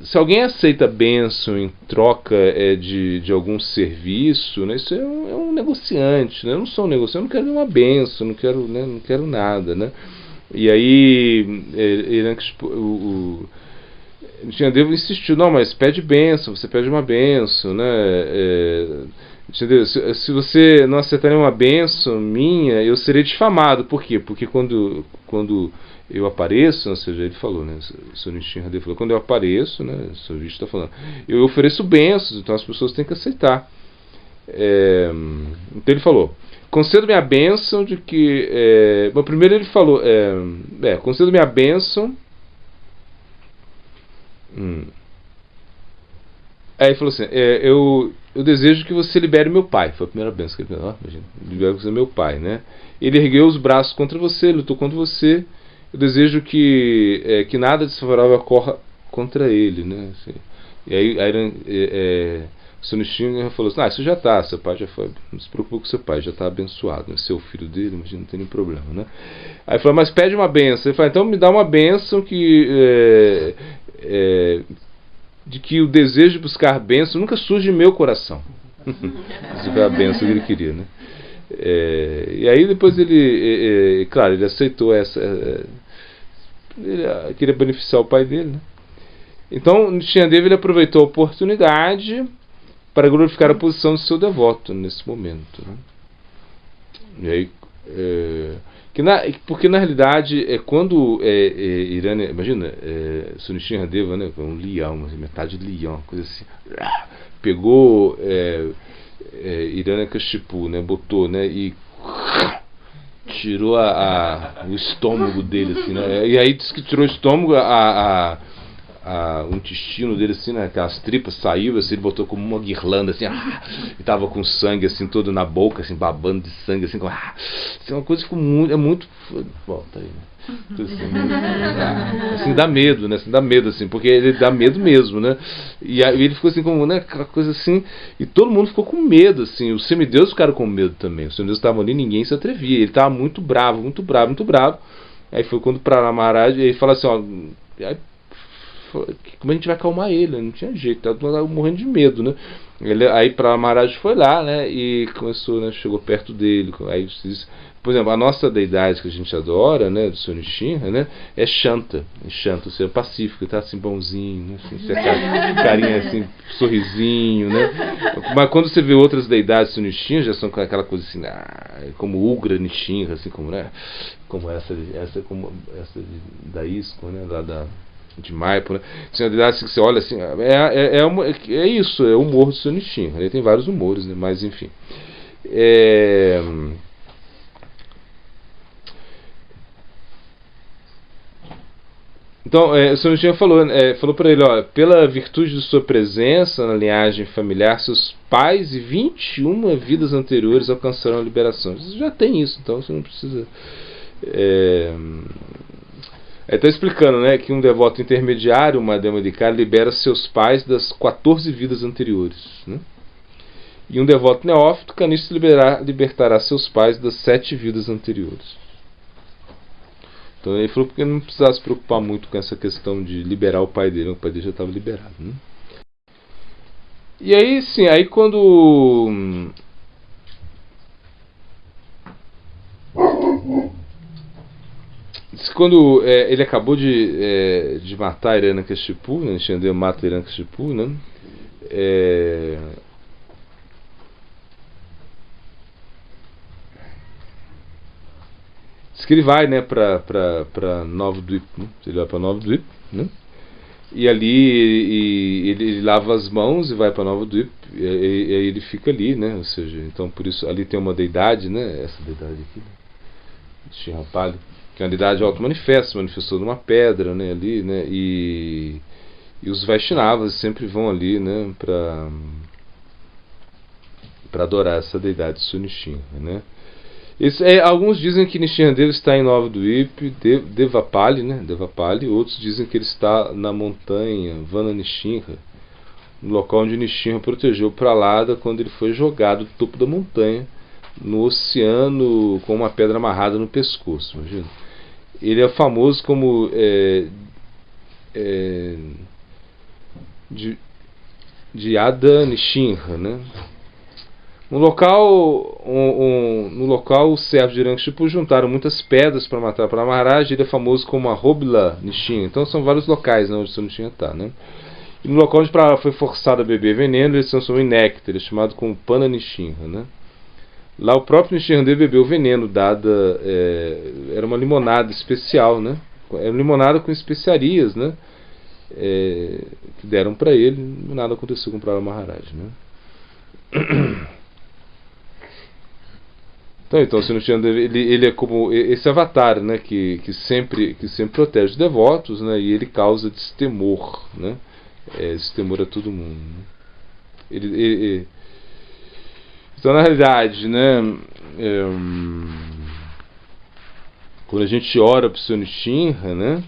se alguém aceita bênção em troca de algum serviço, né, isso é um negociante, né? Eu não sou um negociante, eu não quero nenhuma bênção, não quero nada, né? E aí o Nrsimhadeva insistiu, não, mas pede bênção, você pede uma bênção, né? Se você não aceitar nenhuma bênção minha, eu serei difamado. Por quê? Porque quando eu apareço, ou seja, ele falou, né? O Sr. Nrsimhadeva falou, quando eu apareço, né? O Sr. Vishnu está falando, eu ofereço bênçãos, então as pessoas têm que aceitar. Então ele falou, concedo-me a bênção de que... bom, primeiro ele falou, concedo-me a bênção... Aí ele falou assim, eu desejo que você libere meu pai. Foi a primeira bênção que ele falou, imagina, libere você meu pai, né? Ele ergueu os braços contra você, lutou contra você. Eu desejo que nada desfavorável ocorra contra ele, né? Assim, e aí o Sr. Nrsimha falou assim, isso já está, seu pai já foi, não se preocupe com seu pai, já está abençoado, né? Seu filho dele, imagina, não tem nenhum problema, né? Aí ele falou, mas pede uma bênção. Ele falou, então me dá uma bênção de que o desejo de buscar bênção nunca surge em meu coração. Isso foi a bênção que ele queria, né? E aí depois ele, claro, ele aceitou ele queria beneficiar o pai dele, né? Então Nrsimhadeva ele aproveitou a oportunidade para glorificar a posição de seu devoto nesse momento, né? E aí, porque na realidade quando Irânia, imagina, Sr. Nrsimhadeva, né, um leão, metade de leão, coisa assim, pegou Hiranyakashipu, né, botou, né, e tirou o estômago dele, assim, né, e aí disse que tirou o estômago, o intestino dele, assim, né, aquelas tripas saiu, assim, ele botou como uma guirlanda, assim, e tava com sangue, assim, todo na boca, assim, babando de sangue, assim, assim, uma coisa que ficou muito, bom, tá aí, né? Assim, dá medo, né? Assim, dá medo, assim, porque ele dá medo mesmo, né? E aí ele ficou assim, como, né? Aquela coisa assim, e todo mundo ficou com medo, assim. Os semideuses ficaram com medo também. Os semideuses estavam ali, ninguém se atrevia. Ele estava muito bravo, muito bravo, muito bravo. Aí foi quando Prahlada Maharaj, ele fala assim, ó, como a gente vai acalmar ele? Não tinha jeito, estava morrendo de medo, né? Aí Prahlada Maharaj foi lá, né? E começou, né? Chegou perto dele. Aí disse, por exemplo, a nossa deidade que a gente adora, né, do Sr. Nrsimha, né, é Shanta, ou seja, pacífico, tá assim bonzinho, né, assim, carinha assim, sorrisinho, né. Mas quando você vê outras deidades do Sr. Nrsimha, já são aquela coisa assim, como Ugra Nrsimha, assim como, né, como essa da ISKCON, né, lá de Maipo, né. São deidades que você olha assim, é isso, é o humor do Sr. Nrsimha. Ele tem vários humores, né, mas enfim. Então, o Sr. Nrsimha falou para ele, ó, pela virtude de sua presença na linhagem familiar, seus pais e 21 vidas anteriores alcançarão a liberação. Você já tem isso, então você não precisa... está explicando, né, que um devoto intermediário, uma Madhyamika, libera seus pais das 14 vidas anteriores, né? E um devoto neófito, Kanishta, libertará seus pais das 7 vidas anteriores. Então ele falou porque não precisava se preocupar muito com essa questão de liberar o pai dele já estava liberado, né? E aí sim, aí quando ele acabou de matar Hiranyakashipu, né? Nrsimhadeva mata Hiranyakashipu, né? Diz que ele vai, né, para Novo Dvip, né? Ele vai para Novo Dvip, né? E ali ele lava as mãos e vai para Novo Dvip, e aí ele fica ali, né? Ou seja, então por isso ali tem uma deidade, né? Essa deidade aqui, né? Shihapali, que é uma deidade auto-manifesta, manifestou numa pedra, né? Ali, né? E os Vaishnavas sempre vão ali, né? Para adorar essa deidade Sr. Nrsimha, né? Alguns dizem que Nrsimhadev está em Nova Dvip, Devapali, né? Devapali. Outros dizem que ele está na montanha Vana Nrsimha, no local onde Nrsimha protegeu Prahlada quando ele foi jogado do topo da montanha no oceano com uma pedra amarrada no pescoço. Imagina. Ele é famoso como de Ada Nrsimha, né? No local, os servos de Hiranyakashipu juntaram muitas pedras para matar para Maharaj. Ele é famoso como a Robila Nrsimha. Então são vários locais, né, onde o Nrsimha está, né? E no local onde Prahlada foi forçado a beber veneno, ele se transformou em néctar, ele é chamado como Pana Nrsimha, né? Lá o próprio Nrsimhadev bebeu veneno, era uma limonada especial, né? Era uma limonada com especiarias, né? Que deram para ele. Nada aconteceu com Prahlada Maharaj, né? Então o Nrsimhadev, ele é como esse avatar, né? Que sempre protege os devotos, né? E ele causa destemor, né? Destemor a todo mundo, né? Então, na realidade, né, quando a gente ora para o Sr. Nrsimha, né,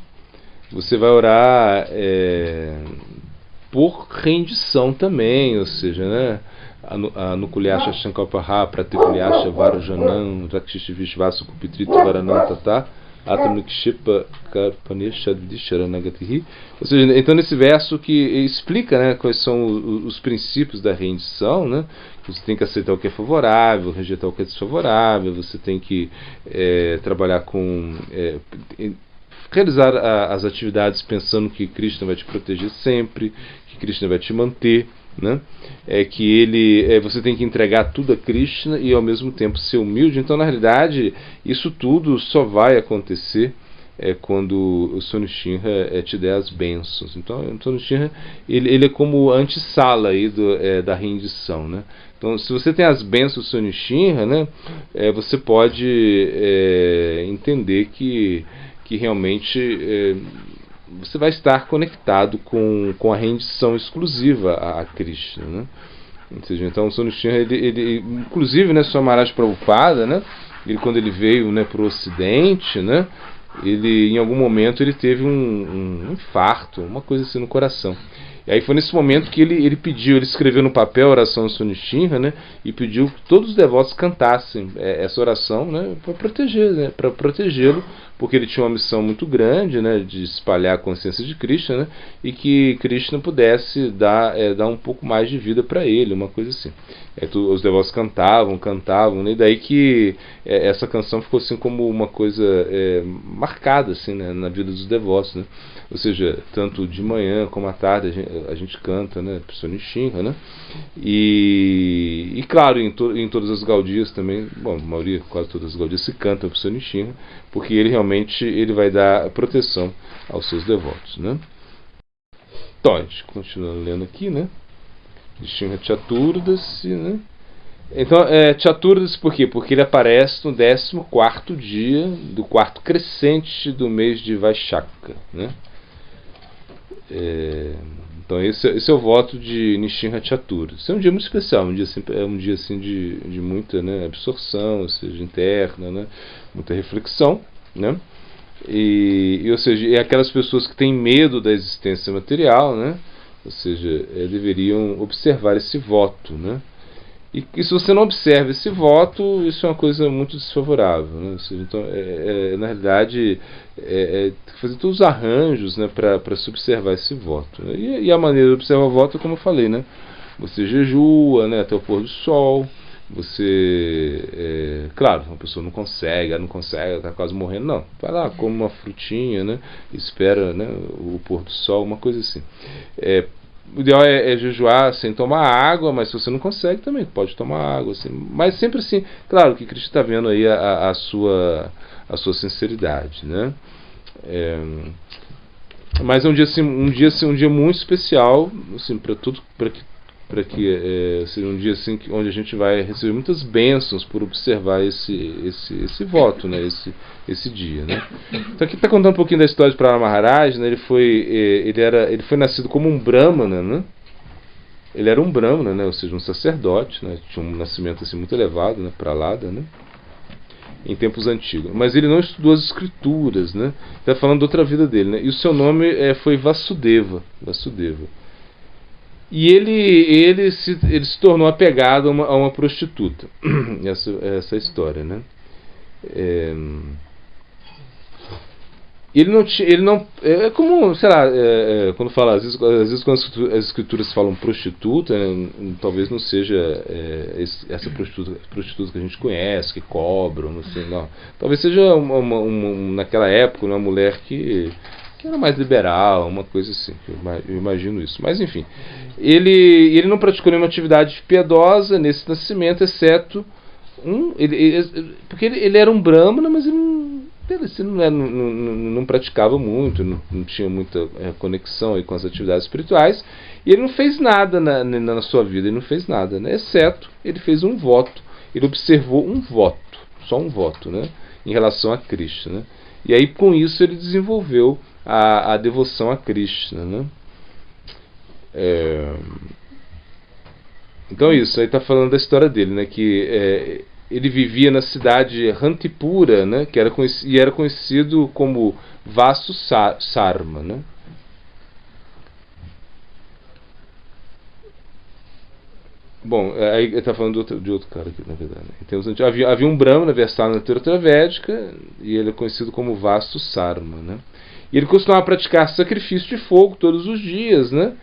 você vai orar por rendição também, ou seja, né, Anukulyasha Shankalpaha Pratikulyasha Varajanam Rakshish Vishvasu Kupitrito Varanam Tata Atmanukshipa Karpanesha Vidisharanagatihi. Ou seja, então nesse verso que explica, né, quais são os princípios da rendição, né? Você tem que aceitar o que é favorável, rejeitar o que é desfavorável, você tem que trabalhar com realizar as atividades pensando que Krishna vai te proteger sempre, que Krishna vai te manter, né? Você tem que entregar tudo a Krishna e ao mesmo tempo ser humilde. Então, na realidade, isso tudo só vai acontecer quando o Sr. Nrsimha te der as bênçãos. Então, o Sr. Nrsimha ele é como antessala aí da rendição, né? Então, se você tem as bênçãos do Sr. Nrsimha, né, você pode entender que realmente você vai estar conectado com a rendição exclusiva a Krishna, né? Ou seja, então o Sr. Nrsimha, ele inclusive, né, Swami Maharaj Prabhupada, né, quando ele veio, né, para o Ocidente, né, ele em algum momento ele teve um infarto, uma coisa assim no coração. E aí foi nesse momento que ele escreveu no papel a oração do Sr. Nrsimha, né, e pediu que todos os devotos cantassem essa oração, né, para protegê-lo, porque ele tinha uma missão muito grande, né, de espalhar a consciência de Krishna, né, e que Krishna pudesse dar um pouco mais de vida para ele, uma coisa assim. Os devotos cantavam, né, e daí que essa canção ficou assim como uma coisa marcada assim, né, na vida dos devotos, né? Ou seja, tanto de manhã como à tarde a gente canta, né, para o Sr. Nrsimha, né? E claro, em todas as Gaudias também, bom, a maioria, quase todas as Gaudias se canta para o Sr. Nrsimha, porque ele realmente vai dar proteção aos seus devotos, né? Então, a gente continua lendo aqui, né? Nrsimha Chaturdasi, né? Então, Chaturdasi por quê? Porque ele aparece no 14º dia do quarto crescente do mês de Vaishaka, né? Então esse é o voto de Nrsimha Chaturdasi. Esse é um dia muito especial, um dia assim de muita, né, absorção, ou seja, interna, né, muita reflexão, né? Ou seja, aquelas pessoas que têm medo da existência material, né? Ou seja, deveriam observar esse voto, né? E se você não observa esse voto, isso é uma coisa muito desfavorável, né? Ou seja, então, na realidade, tem que fazer todos os arranjos, né, para se observar esse voto, né? E a maneira de observar o voto é como eu falei, né? Você jejua, né, até o pôr do sol. Você, claro, uma pessoa não consegue, está quase morrendo, não. Vai lá, come uma frutinha, né? Espera, né, o pôr do sol, uma coisa assim. O ideal é jejuar sem tomar água, mas se você não consegue também pode tomar água, assim. Mas sempre assim, claro que Cristo está vendo aí a sua sinceridade, né? Mas é um dia muito especial, assim, para que seja um dia assim onde a gente vai receber muitas bênçãos por observar esse voto, né, esse dia, né? Então aqui está contando um pouquinho da história de Prahlada Maharaj, né? Ele foi nascido como um brahmana, né? Ele era um brahmana, né, ou seja, um sacerdote, né? Tinha um nascimento assim muito elevado, né, Prahlada, né? em tempos antigos. Mas ele não estudou as escrituras, né? Está falando de outra vida dele, né? E o seu nome foi Vasudeva. E ele se tornou apegado a uma prostituta. Essa essa história, né? Ele não é como, sei lá, quando fala, às vezes quando as escrituras falam prostituta, talvez não seja essa prostituta que a gente conhece, que cobram, não sei, não. Talvez seja naquela época uma mulher que era mais liberal, uma coisa assim, eu imagino isso. Mas enfim, ele não praticou nenhuma atividade piedosa nesse nascimento, exceto porque ele era um brahmana, mas ele não praticava muito, não tinha muita conexão aí com as atividades espirituais, e ele não fez nada na sua vida, ele não fez nada, né? Exceto ele fez um voto, ele observou um voto, só um voto, né? Em relação a Krishna, né? E aí com isso ele desenvolveu a devoção a Krishna, né? Então isso, aí está falando da história dele, né? Que ele vivia na cidade Rantipura, né, que era conhecido como Vastu Sarma, né? Bom, aí ele está falando de outro cara aqui, na verdade. Então, havia um Brahmana versado na literatura védica, e ele é conhecido como Vastu Sarma, né? E ele costumava praticar sacrifício de fogo todos os dias, né?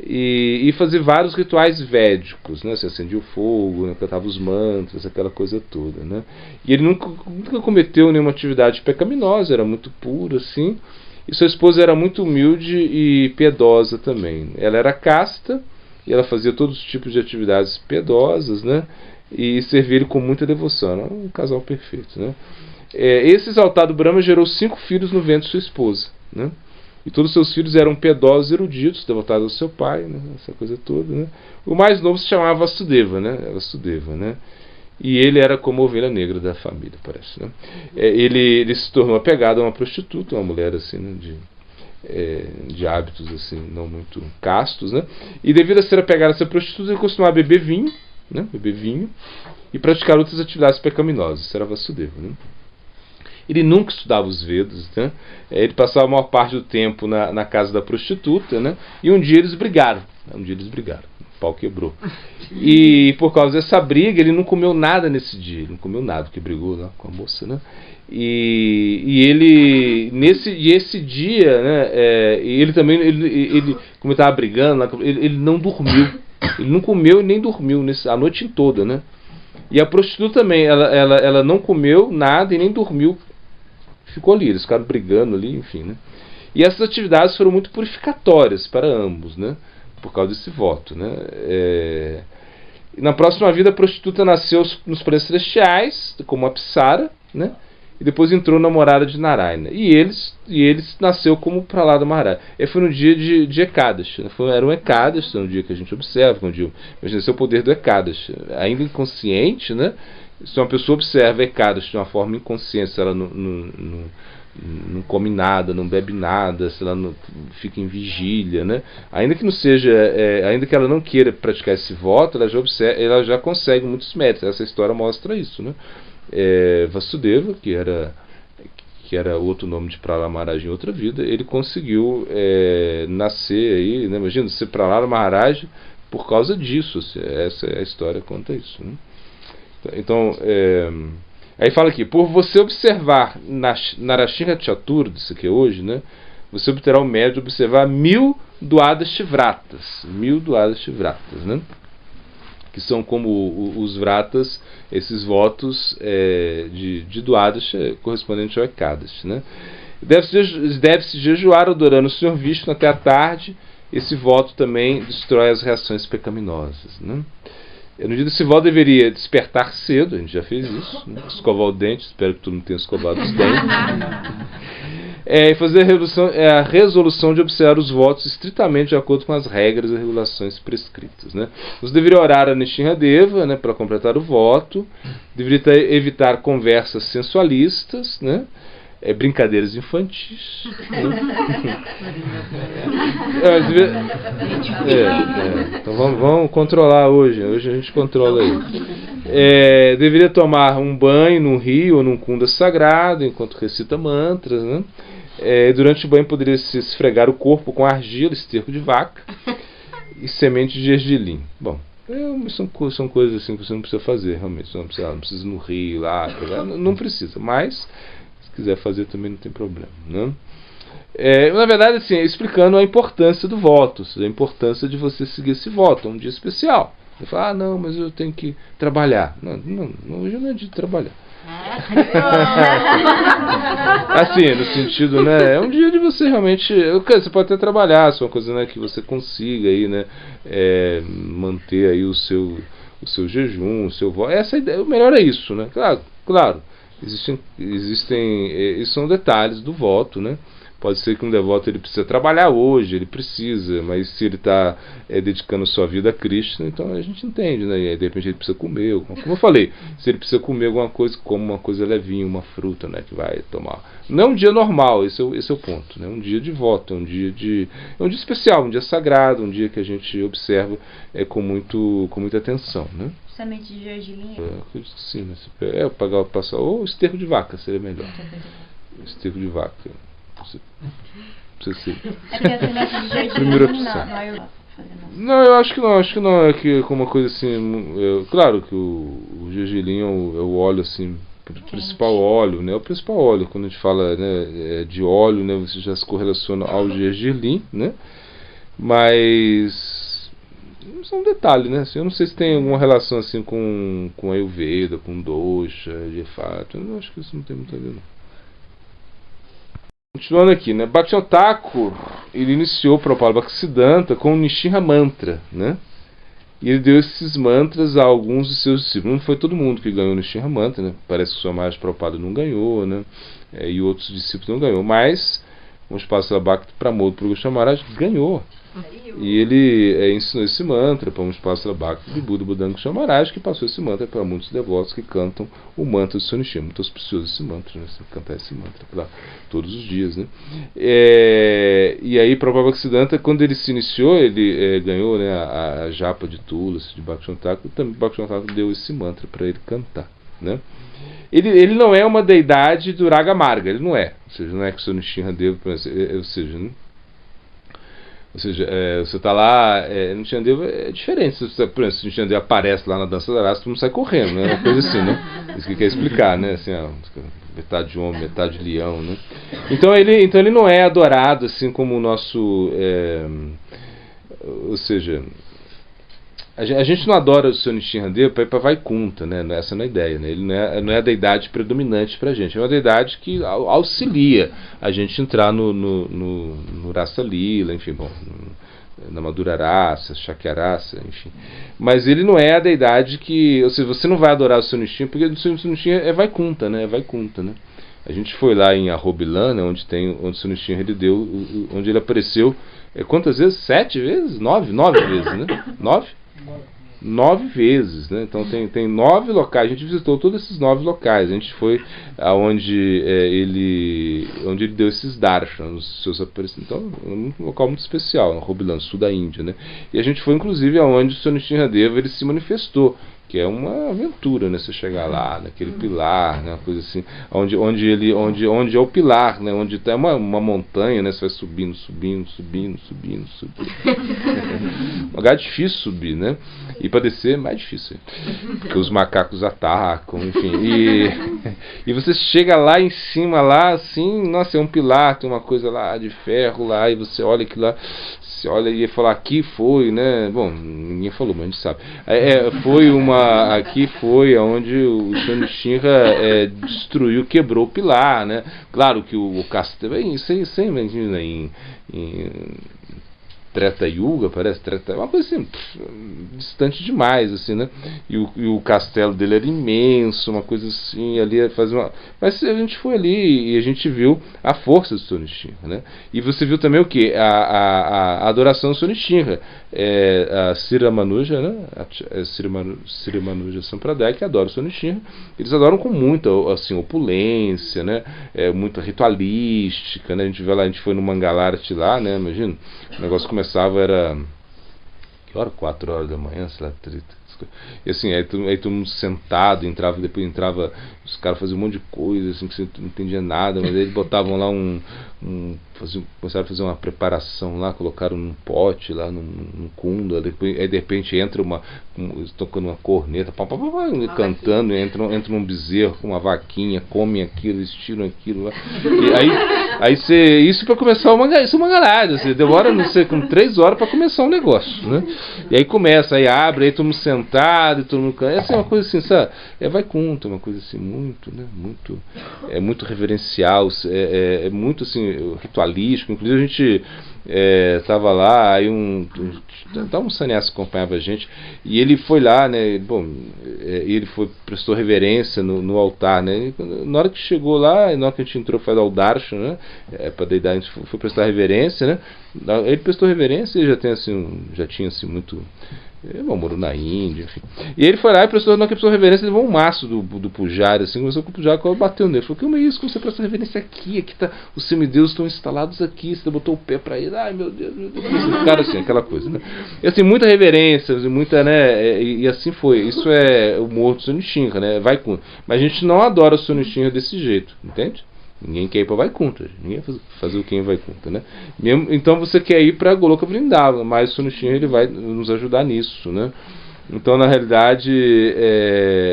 E fazer vários rituais védicos, né? Se acendia o fogo, né? Cantava os mantras, aquela coisa toda, né? E ele nunca cometeu nenhuma atividade pecaminosa, era muito puro, assim. E sua esposa era muito humilde e piedosa também. Ela era casta e ela fazia todos os tipos de atividades piedosas, né? E servia ele com muita devoção. Era um casal perfeito, né? Esse exaltado Brahma gerou 5 filhos no ventre de sua esposa, né? E todos os seus filhos eram piedosos e eruditos, devotados ao seu pai, né? Essa coisa toda, né? O mais novo se chamava Vasudeva, né? E ele era como a ovelha negra da família, parece, né? Ele se tornou apegado a uma prostituta, uma mulher assim, né? De hábitos assim, não muito castos, né? E devido a ser apegado a essa prostituta, ele costumava beber vinho, né? E praticar outras atividades pecaminosas. Isso era Vasudeva, né? Ele nunca estudava os Vedas, né? Ele passava a maior parte do tempo na casa da prostituta, né? E um dia eles brigaram. O pau quebrou. E por causa dessa briga, ele não comeu nada nesse dia. Ele não comeu nada, porque brigou lá com a moça, né? Esse dia, né? Ele também, como ele estava brigando, ele não dormiu. Ele não comeu e nem dormiu a noite toda, né? E a prostituta também, ela não comeu nada e nem dormiu. Ficou ali, eles ficaram brigando ali, enfim, né? E essas atividades foram muito purificatórias para ambos, né? Por causa desse voto, né? E na próxima vida a prostituta nasceu nos planetas celestiais, como Apsara, né? E depois entrou na morada de Narayana. E eles nasceu como Prahlada Maharaj. Foi no dia de Ekadashi, né? Era um Ekadashi, um dia que a gente observa, imagina, esse é o poder do Ekadashi. Ainda inconsciente, né? Se uma pessoa observa Ekadashi de uma forma inconsciente, se ela não come nada, não bebe nada, se ela não fica em vigília, né? Ainda que não seja, ainda que ela não queira praticar esse voto, ela já consegue muitos méritos. Essa história mostra isso, né? Vasudeva, que era outro nome de Prahlada Maharaj em outra vida, ele conseguiu nascer aí, né? Imagina, ser Prahlada Maharaj por causa disso. Essa é a história, conta isso, né? Então, aí fala aqui, por você observar Narashinha Chaturdashi, que é hoje, né? Você obterá o mérito de observar 1000 Dwadashivratas, né? Que são como os vratas, esses votos de Dwadashi correspondente ao Ekadashi, né? Deve-se jejuar adorando o Senhor Vishnu até a tarde. Esse voto também destrói as reações pecaminosas, né? No dia desse voto deveria despertar cedo, a gente já fez isso, né? Escovar o dente, espero que tu não tenha escovado os dentes. E fazer a resolução de observar os votos estritamente de acordo com as regras e regulações prescritas, né? Você deveria orar a Nishinradeva, né, para completar o voto. Deveria evitar conversas sensualistas, né? brincadeiras infantis. Então vamos controlar hoje. Hoje a gente controla aí. Deveria tomar um banho num rio ou num kunda sagrado enquanto recita mantras, né? Durante o banho poderia se esfregar o corpo com argila, esterco de vaca e semente de gergelim. Bom, são coisas assim que você não precisa fazer, realmente. Você não precisa ir no rio lá, não precisa, mas se quiser fazer também não tem problema, né? Na verdade, assim, explicando a importância do voto, a importância de você seguir esse voto. É um dia especial. Você fala, não, mas eu tenho que trabalhar. Não, hoje não é dia de trabalhar. Assim, no sentido, né? É um dia de você realmente. Você pode até trabalhar, se é uma coisa, né, que você consiga aí, né? Manter aí o seu jejum, o seu voto. Essa ideia, o melhor é isso, né? Claro, existem isso são detalhes do voto, né? Pode ser que um devoto ele precisa trabalhar hoje, ele precisa, mas se ele está dedicando sua vida a Krishna, então a gente entende, né? E de repente ele precisa comer, como eu falei, se ele precisa comer alguma coisa, como uma coisa levinha, uma fruta, né, que vai tomar. Não é um dia normal, esse é o ponto, né? Um dia de voto, é um dia especial, um dia sagrado, um dia que a gente observa com muita atenção, né? Semente de gergelim? Acredito que sim, né? Passar ou esterco de vaca seria melhor. Esterco de vaca. Precisa ser. Porque a semente de gergelim Primeira opção. Não, eu acho que não. É que como uma coisa assim. Claro que o gergelim é o óleo assim. O principal óleo, né? O principal óleo. Quando a gente fala, né, de óleo, né? Você já se correlaciona ao gergelim, né? Mas isso é um detalhe, né? Assim, eu não sei se tem alguma relação assim com Ayurveda, com dosha, de fato. Eu acho que isso não tem muito a ver, não. Continuando aqui, né? Bhaktivinoda Thakur, ele iniciou o Prabhupada Bhaktisiddhanta com o Nishinra Mantra, né? E ele deu esses mantras a alguns de seus discípulos. Não foi todo mundo que ganhou o Nishinra Mantra, né? Parece que o Swami Prabhupada não ganhou, né? E outros discípulos não ganhou. Mas o Spasila Bhakti Pramod Puri Goswami Maharaj ganhou. E ele ensinou esse mantra para um Spasila Bhakti de Buda Budanga Goswami Maharaj, que passou esse mantra para muitos devotos que cantam o mantra do Sonishim. Muito auspicioso esse mantra, né? Você cantar esse mantra lá todos os dias, né? E aí, Prabhupada Bhaktisiddhanta, quando ele se iniciou, ele ganhou, né, a japa de Tulasi, de Bhaktivinoda Thakur, também Bhaktivinoda Thakur deu esse mantra para ele cantar, né? Ele não é uma deidade do Raga Marga, ele não é. Ou seja, não é que o Sonishim Deva, ou seja, você está lá, Nishinradeva é diferente. Por exemplo, se Nishinradeva aparece lá na dança da raça, todo mundo sai correndo, né? Uma coisa assim, né? Isso que quer explicar, né? Assim, metade homem, metade leão, né? Então ele não é adorado assim como o nosso... ou seja, a gente não adora o Sr. Nishinradeva para ir para Vaikunta, né? Essa não é a ideia, né? Ele não é a deidade predominante para a gente. É uma deidade que auxilia a gente entrar no Rasa Lila, enfim, bom, na Madhura Rasa, Shakya Rasa, enfim. Mas ele não é a deidade que... Ou seja, você não vai adorar o Sr. Nishinradeva, porque o Sr. Nishinradeva é Vaikunta, né? É Vaikunta, né? A gente foi lá em Arrobilana, onde o Sr. Nishinradeva onde ele apareceu, quantas vezes? 7 vezes? 9 vezes, né? 9 vezes, né? Então tem 9 locais. A gente visitou todos esses 9 locais. A gente foi aonde ele deu esses darshans, os seus aparecimentos. Então é um local muito especial, Robilan, sul da Índia, né? E a gente foi inclusive aonde o Sr. Nishinradeva ele se manifestou, que é uma aventura, né? Você chegar lá, naquele pilar, né? Uma coisa assim, onde é o pilar, né? Onde tem uma montanha, né? Você vai subindo. Um lugar difícil subir, né? E para descer é mais difícil, porque os macacos atacam, enfim. E você chega lá em cima, lá assim, nossa, é um pilar, tem uma coisa lá de ferro lá, e você olha aquilo lá. Você olha e fala, aqui foi, né? Bom, ninguém falou, mas a gente sabe. Aqui foi onde o Sr. Nishinra destruiu, quebrou o pilar, né? Claro que o castelo, você imagina Treta Yuga, parece, uma coisa assim, distante demais, assim, né? E o castelo dele era imenso, uma coisa assim, ali fazia uma... Mas a gente foi ali e a gente viu a força do Sonishinra, né? E você viu também o que? A adoração do Sonishinra. A Sri Manuja, né? Sri Manuja Sampradaya, que adora o Sonishinra. Eles adoram com muita, assim, opulência, né? Muita ritualística, né? A gente vê lá, a gente foi no Mangalarti lá, né? Imagina, o negócio começava, era... Que hora? 4 horas da manhã, sei lá, 30. E assim, aí todo mundo sentado, depois entrava, os caras faziam um monte de coisa, assim, que você não entendia nada, mas aí eles botavam lá começaram a fazer uma preparação lá, colocaram num pote lá, num cundo, aí de repente entra tocando uma corneta, cantando, entra um bezerro com uma vaquinha, comem aquilo, eles tiram aquilo lá. E aí isso para começar isso é uma galera, assim, demora, não sei, com 3 horas para começar o negócio, né? E aí começa, aí abre, aí todo mundo sentado, e todo mundo canta. Essa é uma coisa assim, sabe? Vaikuntha, uma coisa assim, muito, né? Muito reverencial, muito assim, ritualístico. Inclusive a gente estava lá, aí um sannyasi acompanhava a gente, e ele foi lá, né? Ele prestou reverência no altar, né? Na hora que chegou lá, na hora que a gente entrou, foi ao darshan, né? Para deidar, a gente foi prestar reverência, né? Ele prestou reverência, ele já tinha assim muito... morou na Índia, enfim. E ele foi lá e prestou reverência, levou um maço do pujari, assim, começou com o pujari, bateu nele. Falou, que é isso? Como você prestou reverência aqui tá, os semideuses estão instalados aqui, você botou o pé pra ele, ai meu Deus. Cara, assim, aquela coisa, né? E assim, muita reverência, muita, né? E assim foi. Isso é o morto do Sonishinra, né? Vaikuntha. Mas a gente não adora o Sonishinra desse jeito, entende? Ninguém quer ir para Vaikuntha, ninguém vai fazer o que em Vaikuntha, né? Então você quer ir para Goloka Vrindavan, mas o Sonishinra ele vai nos ajudar nisso, né? Então na realidade,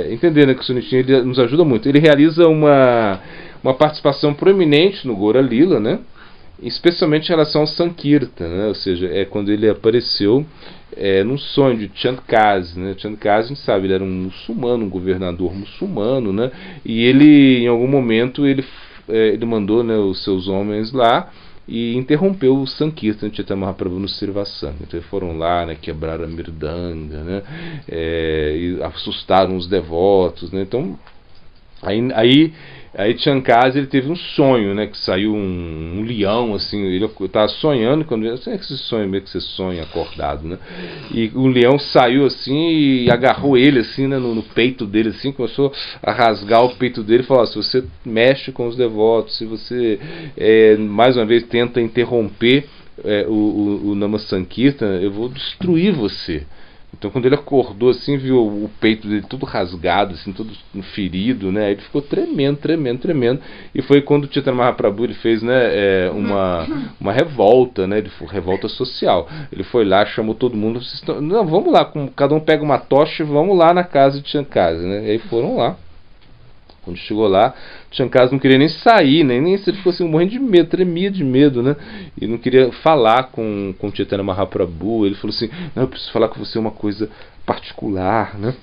entender, né, que o Sonishinra ele nos ajuda muito. Ele realiza uma participação proeminente no Gaura Lila, né? Especialmente em relação ao Sankirtan, né? Ou seja, quando ele apareceu num sonho de Chandkasi, né? Chandkasi, a gente sabe, ele era um muçulmano, um governador muçulmano, né? E ele, em algum momento, ele mandou, né, os seus homens lá e interrompeu o Sankirtan de Chaitanya Mahaprabhu no Srivasanga. Então eles foram lá, né, quebraram a mirdanga, né, e assustaram os devotos, né. Então aí Chandkasi, ele teve um sonho, né, que saiu um leão, assim, ele estava sonhando, quando esse sonho meio que você sonha acordado, né, e o leão saiu assim e agarrou ele assim, né, no peito dele, assim, começou a rasgar o peito dele e falou, se você mexe com os devotos, se você mais uma vez tenta interromper o Nama Sankirtan, eu vou destruir você. Então quando ele acordou assim, viu o peito dele todo rasgado, assim, todo ferido, né? Ele ficou tremendo. E foi quando o Chaitanya Mahaprabhu ele fez, né, uma revolta, né? Revolta social. Ele foi lá, chamou todo mundo, não, vamos lá, cada um pega uma tocha, vamos lá na casa de Chandkasi, né? E aí foram lá. Quando chegou lá, Chandkasi não queria nem sair, nem se ele fosse morrendo de medo, tremia de medo, né? E não queria falar com Chaitanya Mahaprabhu. Ele falou assim, não, eu preciso falar com você uma coisa particular, né?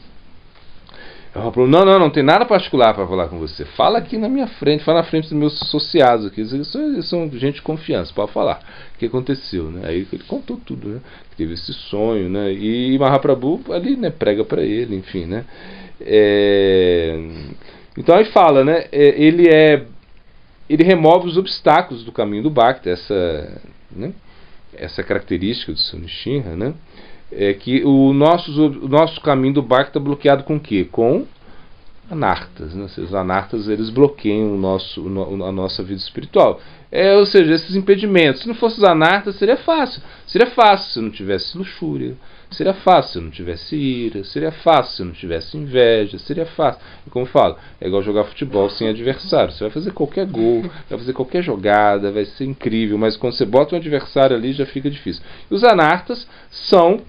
O Mahaprabhu, não tem nada particular para falar com você. Fala aqui na minha frente, fala na frente dos meus associados aqui. Eles são gente de confiança, pode falar. O que aconteceu, né? Aí ele contou tudo, né? Teve esse sonho, né? E Mahaprabhu ali, né, prega para ele, enfim, né? Então aí fala, né? Ele remove os obstáculos do caminho do Bhakti, essa característica do Sonishinra, né? Que o nosso caminho do Bhakti está bloqueado com o quê? Com anartas, né? Os anartas, eles bloqueiam a nossa vida espiritual. Ou seja, esses impedimentos. Se não fossem os anartas, seria fácil. Seria fácil se não tivesse luxúria. Seria fácil se não tivesse ira. Seria fácil se não tivesse inveja. Seria fácil. E como eu falo, é igual jogar futebol sem adversário. Você vai fazer qualquer gol, vai fazer qualquer jogada, vai ser incrível. Mas quando você bota um adversário ali, já fica difícil. E os anartas são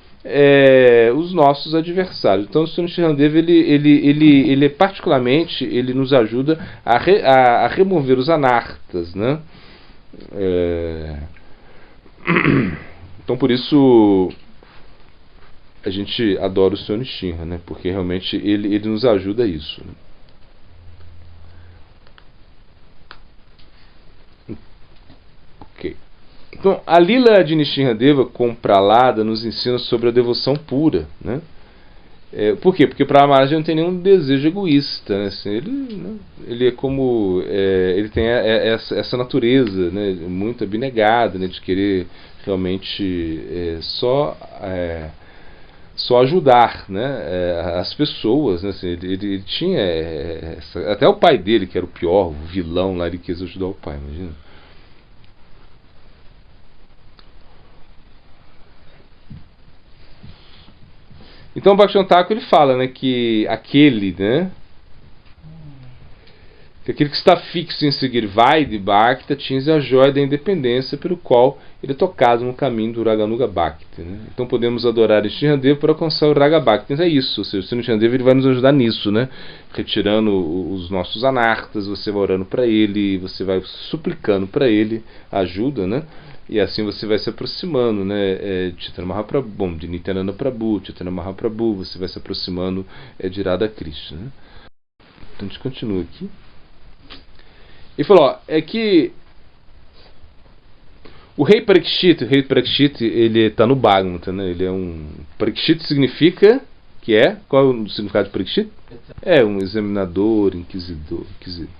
os nossos adversários. Então o Sonishinra Deva, ele particularmente, ele nos ajuda a remover os anartas, né? Então por isso a gente adora o Sonishinra, né? Porque realmente ele nos ajuda a isso, né? Ok. Então, a Lila de Nrsimhadeva com Prahlada nos ensina sobre a devoção pura, né? Por quê? Porque para Maharaj não tem nenhum desejo egoísta, né? Assim, ele é como ele tem essa natureza, né, muito abnegada, né, de querer realmente só ajudar, né, as pessoas, né? Assim, ele tinha até o pai dele, que era o pior, o vilão lá, ele quis ajudar o pai, imagina. Então o Bhaktivinoda Thakur ele fala, né, que aquele que está fixo em seguir Vaidhi Bhakti atinge a joia da independência pelo qual ele é tocado no caminho do Raganuga Bhakti, né? Então podemos adorar Nrsimhadeva para alcançar o Raga Bhakti. Então é isso, ou seja, o Nrsimhadeva ele vai nos ajudar nisso, né? Retirando os nossos anartas, você vai orando para ele, você vai suplicando para ele ajuda, né? E assim você vai se aproximando, né, de Chaitanya Mahaprabhu, de Nityananda Prabhu, Chaitanya Mahaprabhu, você vai se aproximando de Radha Krishna, né? Então a gente continua aqui. Ele falou, é que o rei Parikshit, ele está no Bhagavata, né? Ele é um... Parikshit significa qual é o significado de Parikshit? É um examinador, inquisidor,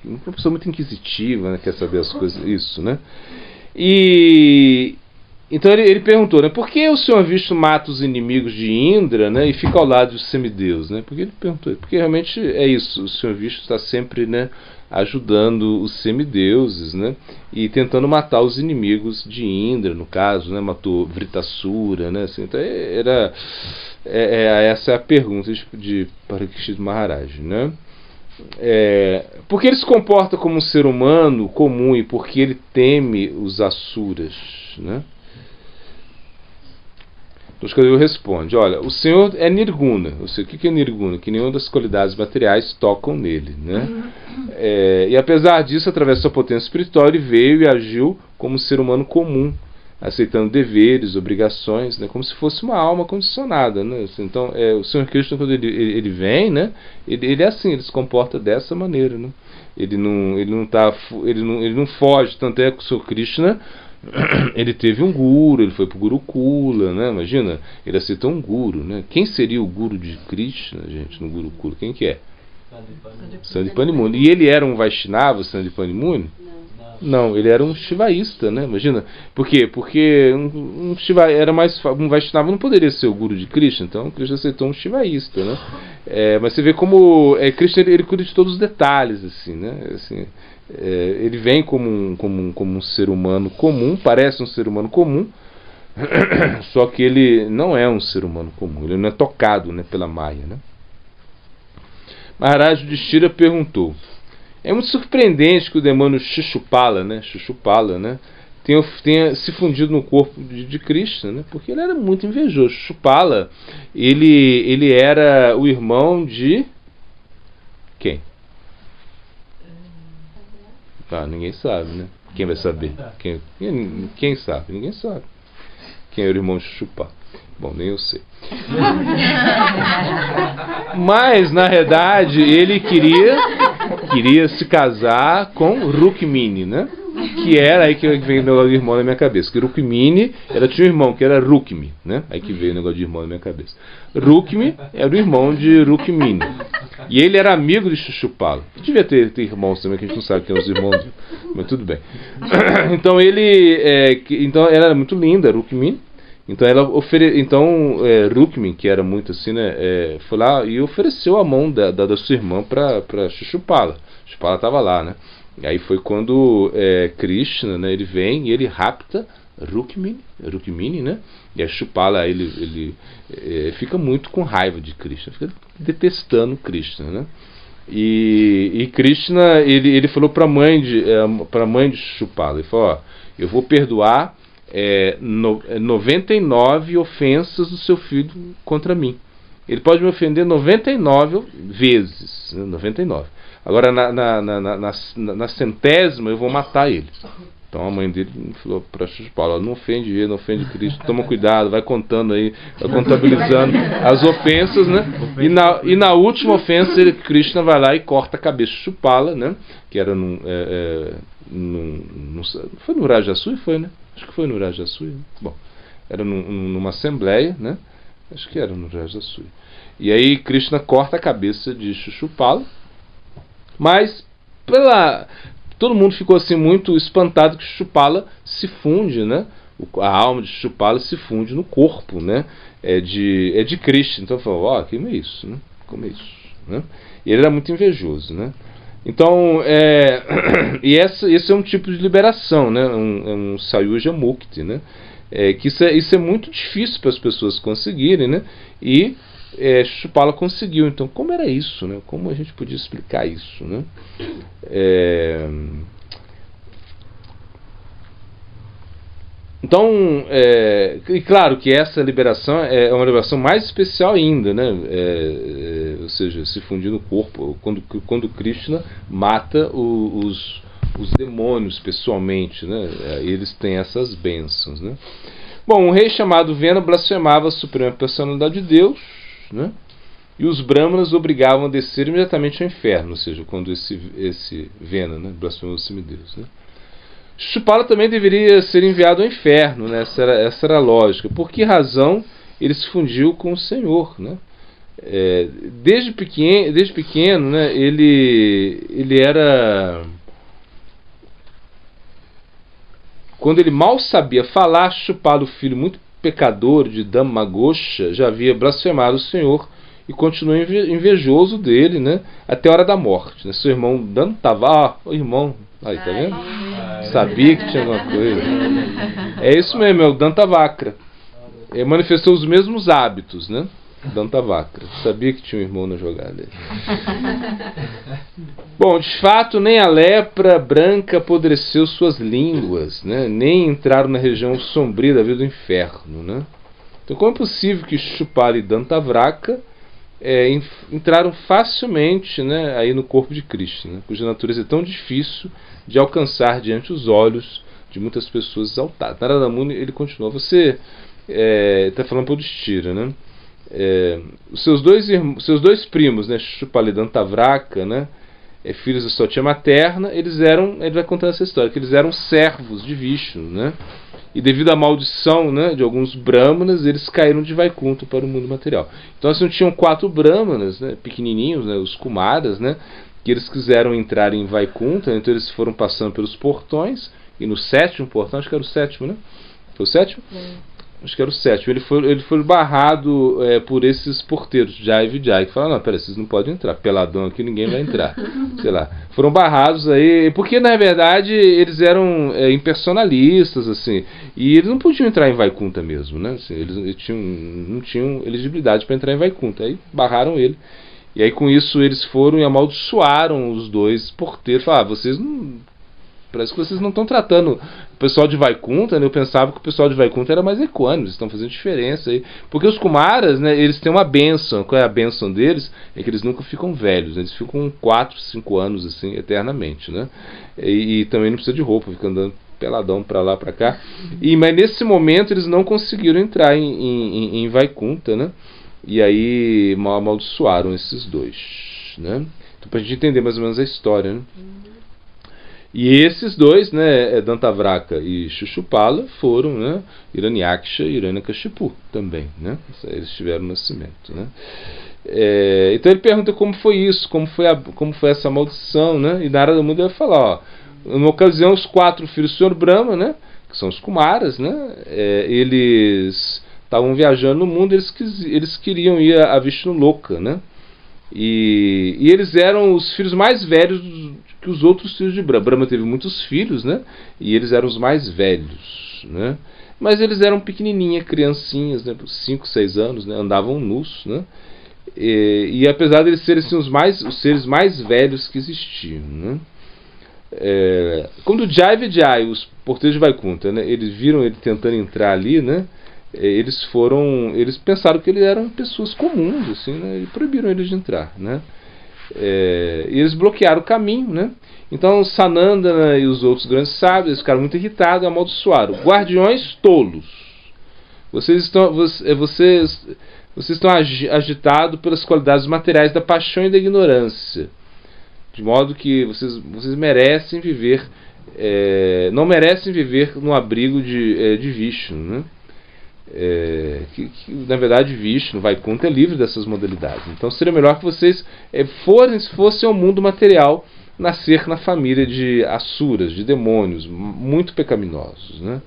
uma pessoa muito inquisitiva, né? Quer saber as coisas, isso, né? E então ele perguntou, né, por que o Senhor Vishnu mata os inimigos de Indra, né, e fica ao lado dos semideus, né? Porque ele perguntou, porque realmente é isso, o Senhor Vishnu está sempre, né, ajudando os semideuses, né, e tentando matar os inimigos de Indra, no caso, né, matou Vritasura, né, assim, então essa é a pergunta de Parikshit Maharaj, né? Porque ele se comporta como um ser humano comum e porque ele teme os asuras, né? Então Shukadeva responde, olha, o Senhor é Nirguna. O que é Nirguna? Que nenhuma das qualidades materiais tocam nele, né? E apesar disso, através da sua potência espiritual, ele veio e agiu como um ser humano comum, aceitando deveres, obrigações, né, como se fosse uma alma condicionada, né? Então, o Senhor Krishna, quando ele vem, né, ele é assim, ele se comporta dessa maneira, né? Ele não foge, tanto é que o Senhor Krishna ele teve um guru, ele foi para o Gurukula, né? Imagina, ele aceitou um guru, né? Quem seria o guru de Krishna, gente, no Gurukula? Quem que é? Sandipani Muni. E ele era um Vaishnava, Sandipani Muni? Não, ele era um shivaísta, né? Imagina. Por quê? Porque um Vaishnava não poderia ser o guru de Krishna, então Krishna aceitou um shivaísta, né? Mas você vê como Krishna ele cuida de todos os detalhes, assim, né? Assim, ele vem como um ser humano comum, parece um ser humano comum, só que ele não é um ser humano comum, ele não é tocado, né, pela Maya, né? Maharaj Yudhishthira perguntou, é muito surpreendente que o demônio Shishupala, né, tenha se fundido no corpo de Krishna, né, porque ele era muito invejoso. Shishupala, ele era o irmão de quem? Ninguém sabe, né? Quem vai saber? Quem sabe? Ninguém sabe. Quem era o irmão de Shishupala? Bom, nem eu sei. Mas, na verdade, ele queria se casar com Rukmini, né? Que era aí que veio o negócio de irmão na minha cabeça. Que Rukmini, ela tinha um irmão que era Rukmi, né? Aí que veio o negócio de irmão na minha cabeça. Rukmi era o irmão de Rukmini. E ele era amigo de Shishupala. Devia ter irmãos também, que a gente não sabe quem são os irmãos, mas tudo bem. Então então ela era muito linda, Rukmini. Então Rukmi, que era muito assim, né, foi lá e ofereceu a mão da sua irmã para Shishupala. Shishupala estava lá, né? E aí foi quando Krishna, né, ele vem e ele rapta Rukmini, né? E a Shishupala ele fica muito com raiva de Krishna, fica detestando Krishna, né? E Krishna ele falou para a mãe de Shishupala, ele falou, eu vou perdoar 99 ofensas do seu filho contra mim. Ele pode me ofender 99 vezes, né? 99. Agora na centésima eu vou matar ele. Então a mãe dele falou para Shishupala, não ofende ele, não ofende Cristo, toma cuidado, vai contando aí, vai contabilizando as ofensas, né? E na última ofensa Krishna vai lá e corta a cabeça de Shishupala, né? Que era foi no Rajasui, foi, né? Acho que foi no Rajasui. Bom, era numa assembleia, né? Acho que era no Rajasui. E aí Krishna corta a cabeça de Shishupala, mas todo mundo ficou assim muito espantado que Shishupala se funde, né? A alma de Shishupala se funde no corpo, né? É de Krishna. Então falou, como é isso, né? Como é isso, né? E ele era muito invejoso, né? Então, esse é um tipo de liberação, né? Um Sayuja Mukti, né? Que isso é muito difícil para as pessoas conseguirem, né? E Shishupala conseguiu. Então, como era isso, né? Como a gente podia explicar isso, né? Então, e claro que essa liberação é uma liberação mais especial ainda, né? Ou seja, se fundir no corpo, quando Krishna mata os demônios pessoalmente, né? Eles têm essas bênçãos, né? Bom, um rei chamado Vena blasfemava a suprema personalidade de Deus, né? E os brahmanas obrigavam a descer imediatamente ao inferno, ou seja, quando esse Vena, né, blasfemou o semideus, né? Shishupala também deveria ser enviado ao inferno, né? Essa era a lógica. Por que razão ele se fundiu com o Senhor, né? Desde pequeno, né, ele era... Quando ele mal sabia falar, Shishupala, o filho muito pecador de Dhammagosha, já havia blasfemado o Senhor e continuou invejoso dele, né, até a hora da morte, né? Seu irmão Dantava, o irmão, aí, tá vendo? Sabia que tinha alguma coisa. É isso mesmo, é o Dantavakra. Ele manifestou os mesmos hábitos, né? Dantavakra. Sabia que tinha um irmão na jogada. Bom, de fato, nem a lepra branca apodreceu suas línguas, né? Nem entraram na região sombria da vida do inferno, né? Então, como é possível que Shishupala e Dantavraka entraram facilmente, né, aí no corpo de Krishna, né, cuja natureza é tão difícil de alcançar diante dos olhos de muitas pessoas exaltadas? Narada Muni, ele continua, você está falando para o Yudhishthira, né? Os seus dois primos, né, Shishupala e Dantavraka, né, filhos da sua tia materna, ele vai contando essa história, que eles eram servos de Vishnu, né? E devido à maldição, né, de alguns brahmanas, eles caíram de Vaikuntha para o mundo material. Então assim, tinham 4 brahmanas, né, pequenininhos, né, os Kumaras, né, que eles quiseram entrar em Vaikuntha, então eles foram passando pelos portões, e no 7º portão, acho que era o 7º, né? Foi o 7º? Acho que era o 7º. Ele foi barrado por esses porteiros, Jai e Vijay, que falaram, não, peraí, vocês não podem entrar, peladão aqui ninguém vai entrar. Sei lá. Foram barrados aí, porque na verdade eles eram impersonalistas, assim, e eles não podiam entrar em Vaikuntha mesmo, né? Assim, eles não tinham elegibilidade para entrar em Vaikuntha, aí barraram ele. E aí com isso eles foram e amaldiçoaram os 2 porteiros, falaram, vocês não... Parece que vocês não estão tratando o pessoal de Vaikuntha, né? Eu pensava que o pessoal de Vaikuntha era mais equânime, eles estão fazendo diferença aí. Porque os Kumaras, né, eles têm uma bênção. Qual é a bênção deles? É que eles nunca ficam velhos, né? Eles ficam 4, 5 anos assim, eternamente, né? E também não precisa de roupa, ficam andando peladão para lá, para cá. Mas nesse momento eles não conseguiram entrar em Vaikuntha, né? E aí amaldiçoaram esses 2, né? Então, para a gente entender mais ou menos a história, né? E esses 2, né, Dantavraka e Shishupala, foram, né, Hiranyaksha e Hiranyakashipu também, né? Eles tiveram nascimento, né? Então ele pergunta como foi isso, como foi essa maldição, né? E Narada Muni vai falar, numa ocasião os 4 filhos do Senhor Brahma, né, que são os Kumaras, né, eles estavam viajando no mundo, eles queriam ir a Vishnu Loka, né? E eles eram os filhos mais velhos que os outros filhos de Brahma. Brahma teve muitos filhos, né? E eles eram os mais velhos, né? Mas eles eram pequenininhas, criancinhas, né? 5, 6 anos, né? Andavam nus, né? E apesar de eles serem assim, os seres mais velhos que existiam, né? Quando Jai e Vijay, os porteiros de Vaikuntha, né? Eles viram ele tentando entrar ali, né? Eles pensaram que eles eram pessoas comuns, assim, né? E proibiram eles de entrar, né? E eles bloquearam o caminho, né? Então Sanandana e os outros grandes sábios ficaram muito irritados e amaldiçoaram: guardiões tolos, vocês estão agitados pelas qualidades materiais da paixão e da ignorância, de modo que vocês merecem viver não merecem viver no abrigo de Vishnu, né? Que na verdade Vishnu, Vaikuntha, é livre dessas modalidades. Então seria melhor que vocês fossem ao mundo material, nascer na família de asuras, de demônios muito pecaminosos, né?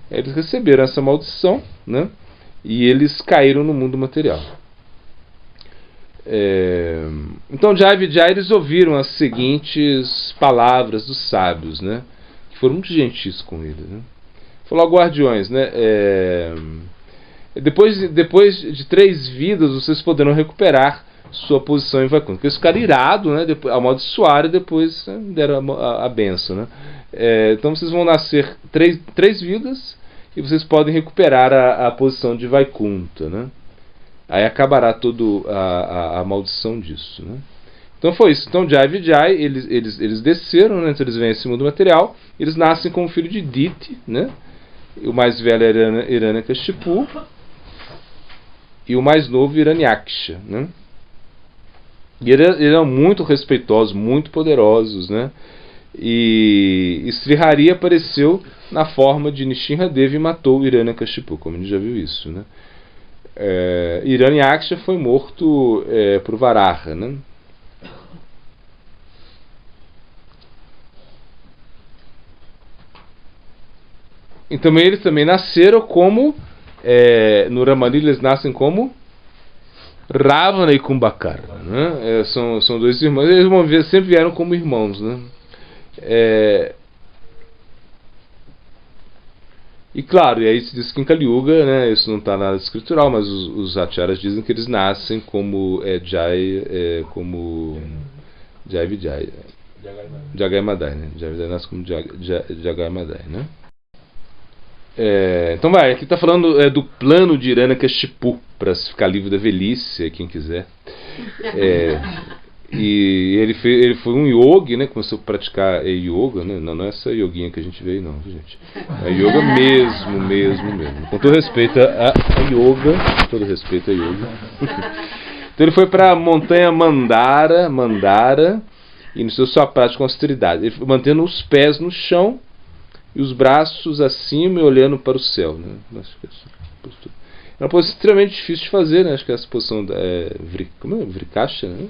Eles receberam essa maldição, né? E eles caíram no mundo material. Então Jai e Vijay, eles ouviram as seguintes palavras dos sábios, né? Que foram muito gentis com ele, né? Falou: guardiões, né? Depois de 3 vidas vocês poderão recuperar sua posição em Vaikuntha. Porque eles ficaram irados, né? Amaldiçoaram e depois deram a benção, né? Então vocês vão nascer 3 vidas e vocês podem recuperar a posição de Vaikuntha, né? Aí acabará toda a maldição disso, né? Então foi isso. Então Jai e Vijay, eles desceram, né? Então eles vêm a esse mundo material, eles nascem como filho de Diti, né? O mais velho é Hiranyakashipu e o mais novo Hiranyaksha, né? E eles eram muito respeitosos, muito poderosos, né? E Sri Hari apareceu na forma de Nishinradeva e matou Hiranyakashipu, como a gente já viu isso, né? Hiranyaksha foi morto por Varaha, né? Então eles também nasceram como no Ramalila eles nascem como Ravana e Kumbhakara, né? São 2 irmãos. Eles sempre vieram como irmãos, né? E claro, e aí se diz que em Kali Yuga, né, isso não está nada escritural, mas os acharyas dizem que eles nascem como como Jai Vijay, Jagai Madai, né? Jai Vijay nasce como Jagai Madai, né? Então aqui está falando do plano de Hiranyakashipu para ficar livre da velhice, quem quiser. E ele foi um yogi, né? Começou a praticar yoga, né? Não é essa yoguinha que a gente vê aí, não, gente. É yoga mesmo. Com todo respeito a yoga, Então ele foi para a montanha Mandara, e iniciou sua prática com austeridade, ele foi mantendo os pés no chão e os braços acima e olhando para o céu, né? É uma posição extremamente difícil de fazer, né? Acho que essa posição como é? Vrikasha, né?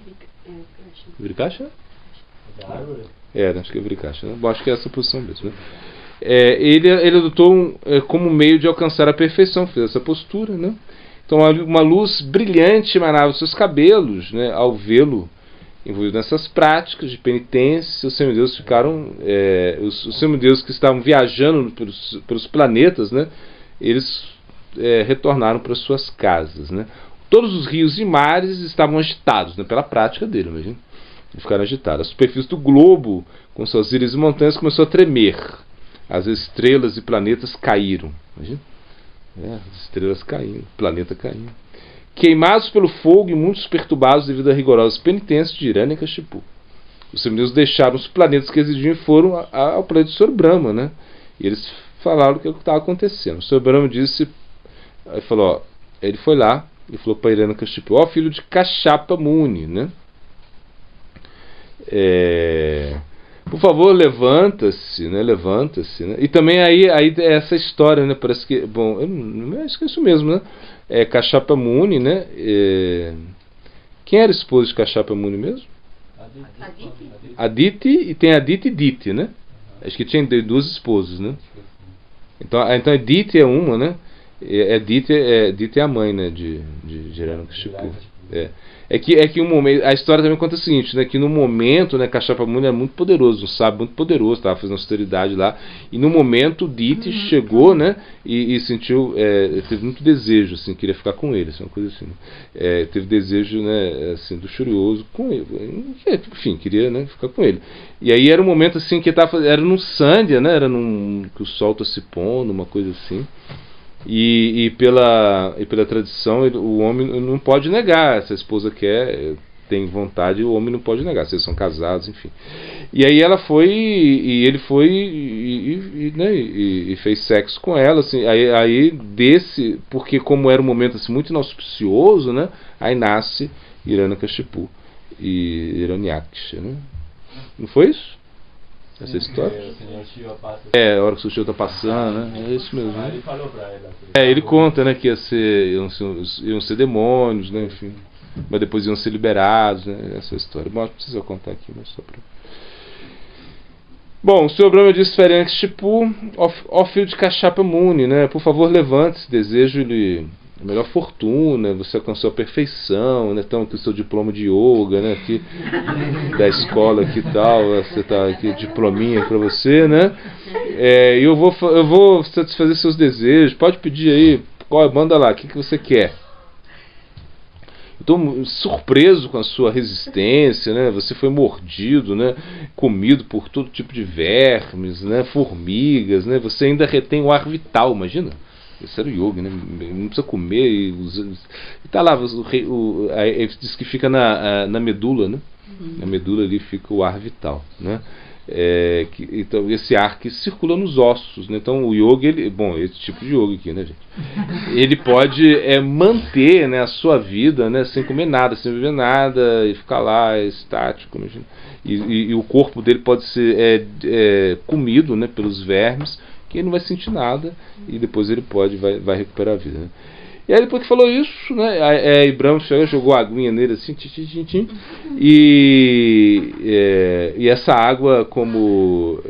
Vrikasha? Acho que é Vrikasha, né? Bom, acho que é essa posição mesmo, né? Ele adotou como meio de alcançar a perfeição, fez essa postura, né? Então uma luz brilhante emanava dos seus cabelos, né? Ao vê-lo envolvido nessas práticas de penitência, os semideuses ficaram os semideuses que estavam viajando pelos planetas, né? Eles retornaram para suas casas, né? Todos os rios e mares estavam agitados, né? Pela prática dele, imagina. Eles ficaram agitados. A superfície do globo, com suas ilhas e montanhas, começou a tremer. As estrelas e planetas caíram, imagina. As estrelas caindo, o planeta caindo. Queimados pelo fogo e muitos perturbados devido à rigorosa penitência de Hiranyakashipu. Os semideuses deixaram os planetas que exigiam e foram ao planeta do Sr. Brahma, né? E eles falaram o que estava acontecendo. O Sr. Brahma disse, ele foi lá e falou para Hiranyakashipu: filho de Kashyapa Muni, né? Por favor, levanta-se, né? E também aí essa história, né? Parece que, bom, eu esqueço mesmo, né? Kashyapa Muni, né? Quem era esposo de Kashyapa Muni mesmo? Aditi, e tem Aditi e Diti, né? Acho que tinha 2 esposas, né? Então Aditi é uma, né? Diti é a mãe, né? De Hiranyakashipu. É que um momento, a história também conta o seguinte, né, que no momento, né, Kashyapa Muni era muito poderoso, um sábio muito poderoso, estava fazendo austeridade lá, e no momento Diti chegou, né, e sentiu, teve muito desejo, assim, queria ficar com ele, assim, uma coisa assim, teve desejo, né, assim, do Furioso com ele, enfim, queria, né, ficar com ele. E aí era um momento assim que era num Sandhya, né, que o sol está se pondo, uma coisa assim. E pela tradição, o homem não pode negar. Se a esposa tem vontade, o homem não pode negar, se eles são casados, enfim. E aí ela foi, e ele foi e fez sexo com ela, assim. Aí desse, porque como era um momento assim, muito inauspicioso, né, aí nasce Hiranyakashipu e Hiranyaksha, né? Não foi isso? essa história? O senhor Shiva passa. A hora que o Shiva está passando, né? É isso mesmo. Ele falou pra ela. Ele conta, né, que iam ser demônios, né, enfim. Mas depois iam ser liberados, né? Essa história. Bom, não precisa contar aqui, mas só pra... Bom, o Sr. Brahma disse Ferengshipur, ó filho de Kashyapa Muni, né? Por favor, levante-se, desejo-lhe a melhor fortuna, você alcançou a perfeição, né? Então, aqui o seu diploma de yoga, né? Aqui da escola aqui e tal, você tá aqui, diplominha para você, né? E eu vou satisfazer seus desejos, pode pedir aí, manda lá, o que você quer? Estou surpreso com a sua resistência, né? Você foi mordido, né? Comido por todo tipo de vermes, né? Formigas, né? Você ainda retém o ar vital, imagina. Esse era o yoga, né? Não precisa comer. E tá lá, diz que fica na medula, né? Na medula ali fica o ar vital, né? Então, esse ar que circula nos ossos, né? Então o yoga, esse tipo de yoga aqui, né, gente? Ele pode manter, né, a sua vida, né, sem comer nada, sem beber nada, e ficar lá estático, imagina. E o corpo dele pode ser comido, né, pelos vermes, que ele não vai sentir nada, e depois ele vai recuperar a vida, né? E aí depois que falou isso, né, e Brahma jogou a aguinha nele assim, e essa água,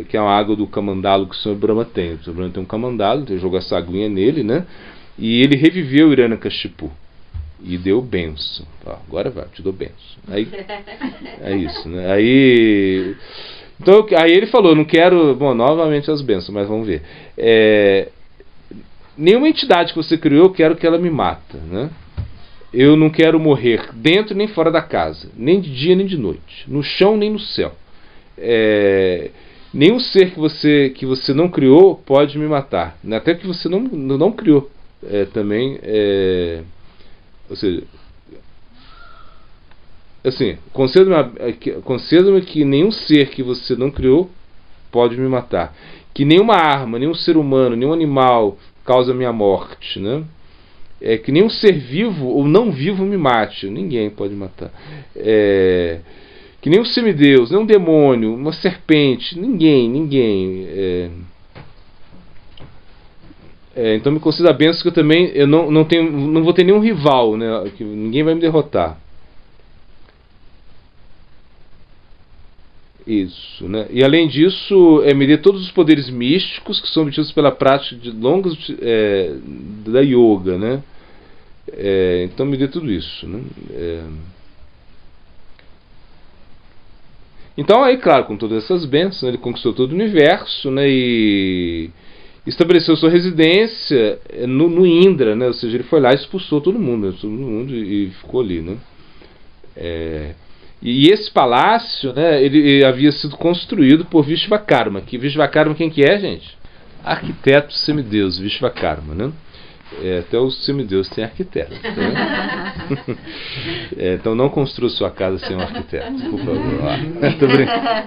que é uma água do camandalo que o Sr. Brahma tem. O Sr. Brahma tem um camandalo, então ele jogou essa aguinha nele, né, e ele reviveu Hiranyakashipu e deu bênção. Agora vai, te dou bênção. Aí, é isso, né? Então, aí ele falou, não quero, novamente as bênçãos, mas vamos ver. Nenhuma entidade que você criou, eu quero que ela me mata, né? Eu não quero morrer dentro nem fora da casa, nem de dia nem de noite, no chão nem no céu. Nenhum ser que você não criou pode me matar, até que você não criou também. Ou seja, assim, conceda-me que nenhum ser que você não criou pode me matar, que nenhuma arma, nenhum ser humano, nenhum animal causa minha morte, né? Que nenhum ser vivo ou não vivo me mate, ninguém pode matar. Que nenhum semideus, nenhum demônio, uma serpente, ninguém. Então me conceda a bênção que eu também não vou ter nenhum rival, né? Que ninguém vai me derrotar. Isso, né? E além disso, me dê todos os poderes místicos que são obtidos pela prática de longas da yoga, né? Então me dê tudo isso, né? Então aí, claro, com todas essas bênçãos, ele conquistou todo o universo, né? E estabeleceu sua residência no Indra, né? Ou seja, ele foi lá e expulsou todo mundo, e ficou ali, né? E esse palácio, né, ele havia sido construído por Vishvakarma. Que Vishvakarma quem que é, gente? Arquiteto semideus, Vishvakarma, né? Até os semideuses têm arquiteto, né? Então não construa sua casa sem um arquiteto, por favor.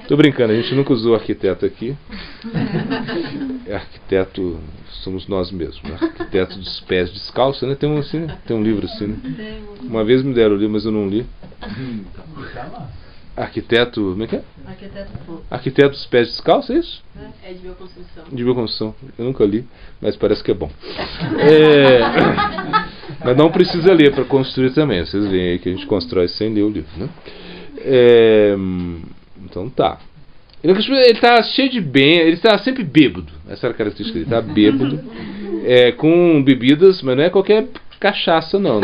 Tô brincando, a gente nunca usou arquiteto aqui. Arquiteto somos nós mesmos, né? Arquiteto dos pés descalços, né? Tem um livro assim, né? Uma vez me deram o livro, mas eu não li. Arquiteto, como é que é? Arquiteto dos pés descalços, é isso? É de bioconstrução. De bioconstrução. Eu nunca li, mas parece que é bom. Mas não precisa ler para construir também. Vocês veem aí que a gente constrói sem ler o livro, né? Então tá. Ele está cheio de bem, ele está sempre bêbado. Essa era a característica dele, está bêbado. Com bebidas, mas não é qualquer cachaça, não.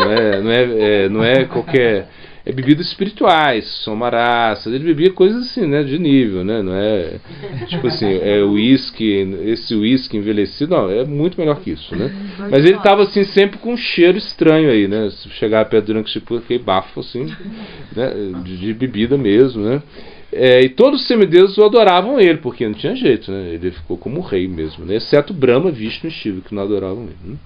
Não é qualquer. Bebidas espirituais, somaraças. Ele bebia coisas assim, né, de nível, né? Não é tipo assim, esse uísque envelhecido, não, é muito melhor que isso, né? Mas ele estava assim sempre com um cheiro estranho aí, né? Se chegar perto do Hiranyakashipu, aquele bafo assim, né, de bebida mesmo, né? E todos os semideuses o adoravam ele, porque não tinha jeito, né? Ele ficou como rei mesmo, né? Exceto Brahma, Vishnu e Shiva, que não adoravam ele, né?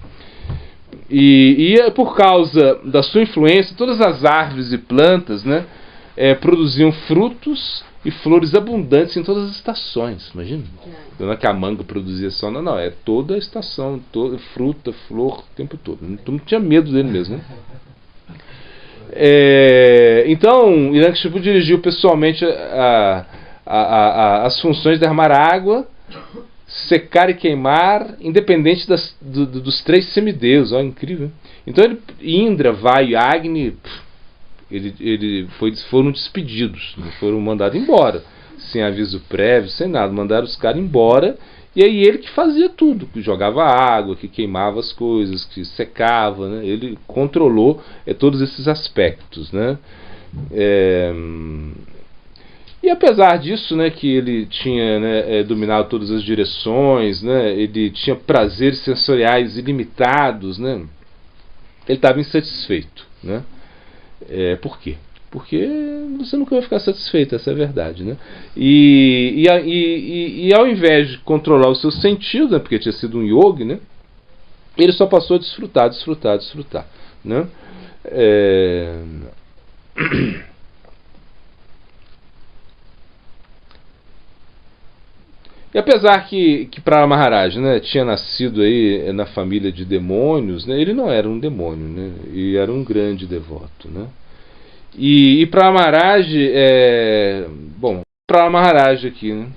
E por causa da sua influência, todas as árvores e plantas, né, produziam frutos e flores abundantes em todas as estações. Imagina, não é que a manga produzia só, não, é toda a estação, toda fruta, flor, o tempo todo. Então não tinha medo dele mesmo, né? Então Hiranyakashipu dirigiu pessoalmente as funções de derramar água, secar e queimar, independente dos 3 semideuses. Olha, incrível. Então Indra, Vayu e Agni, foram despedidos, foram mandados embora, sem aviso prévio, sem nada. Mandaram os caras embora, e aí ele que fazia tudo, que jogava água, que queimava as coisas, que secava, né? Ele controlou todos esses aspectos, né? E apesar disso, né, que ele tinha, né, dominado todas as direções, né, ele tinha prazeres sensoriais ilimitados, né, ele estava insatisfeito, né? Por quê? Porque você nunca vai ficar satisfeito, essa é a verdade, né? E ao invés de controlar os seus sentidos, né, porque tinha sido um yogi, né, ele só passou a desfrutar, né? E apesar que Prahlada Maharaj, né, tinha nascido aí na família de demônios, né, ele não era um demônio, né, e era um grande devoto, né. E Prahlada Maharaj, Prahlada Maharaj aqui, né,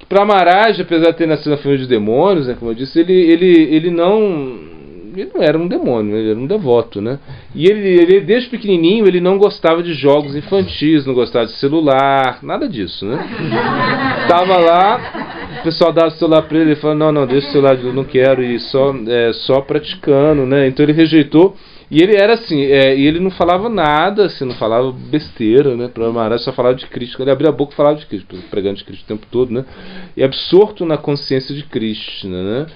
que Prahlada Maharaj, apesar de ter nascido na família de demônios, né, como eu disse, ele não era um demônio, ele era um devoto, né? E ele desde pequenininho, ele não gostava de jogos infantis, não gostava de celular, nada disso, né? Tava lá, o pessoal dava o celular para ele falava, não, deixa o celular, eu não quero, e só praticando, né? Então ele rejeitou, e ele era assim, e ele não falava nada, assim, não falava besteira, né? Prahlada Maharaj só falava de Krishna, ele abria a boca e falava de Krishna, pregando de Krishna o tempo todo, né? E absorto na consciência de Krishna, né?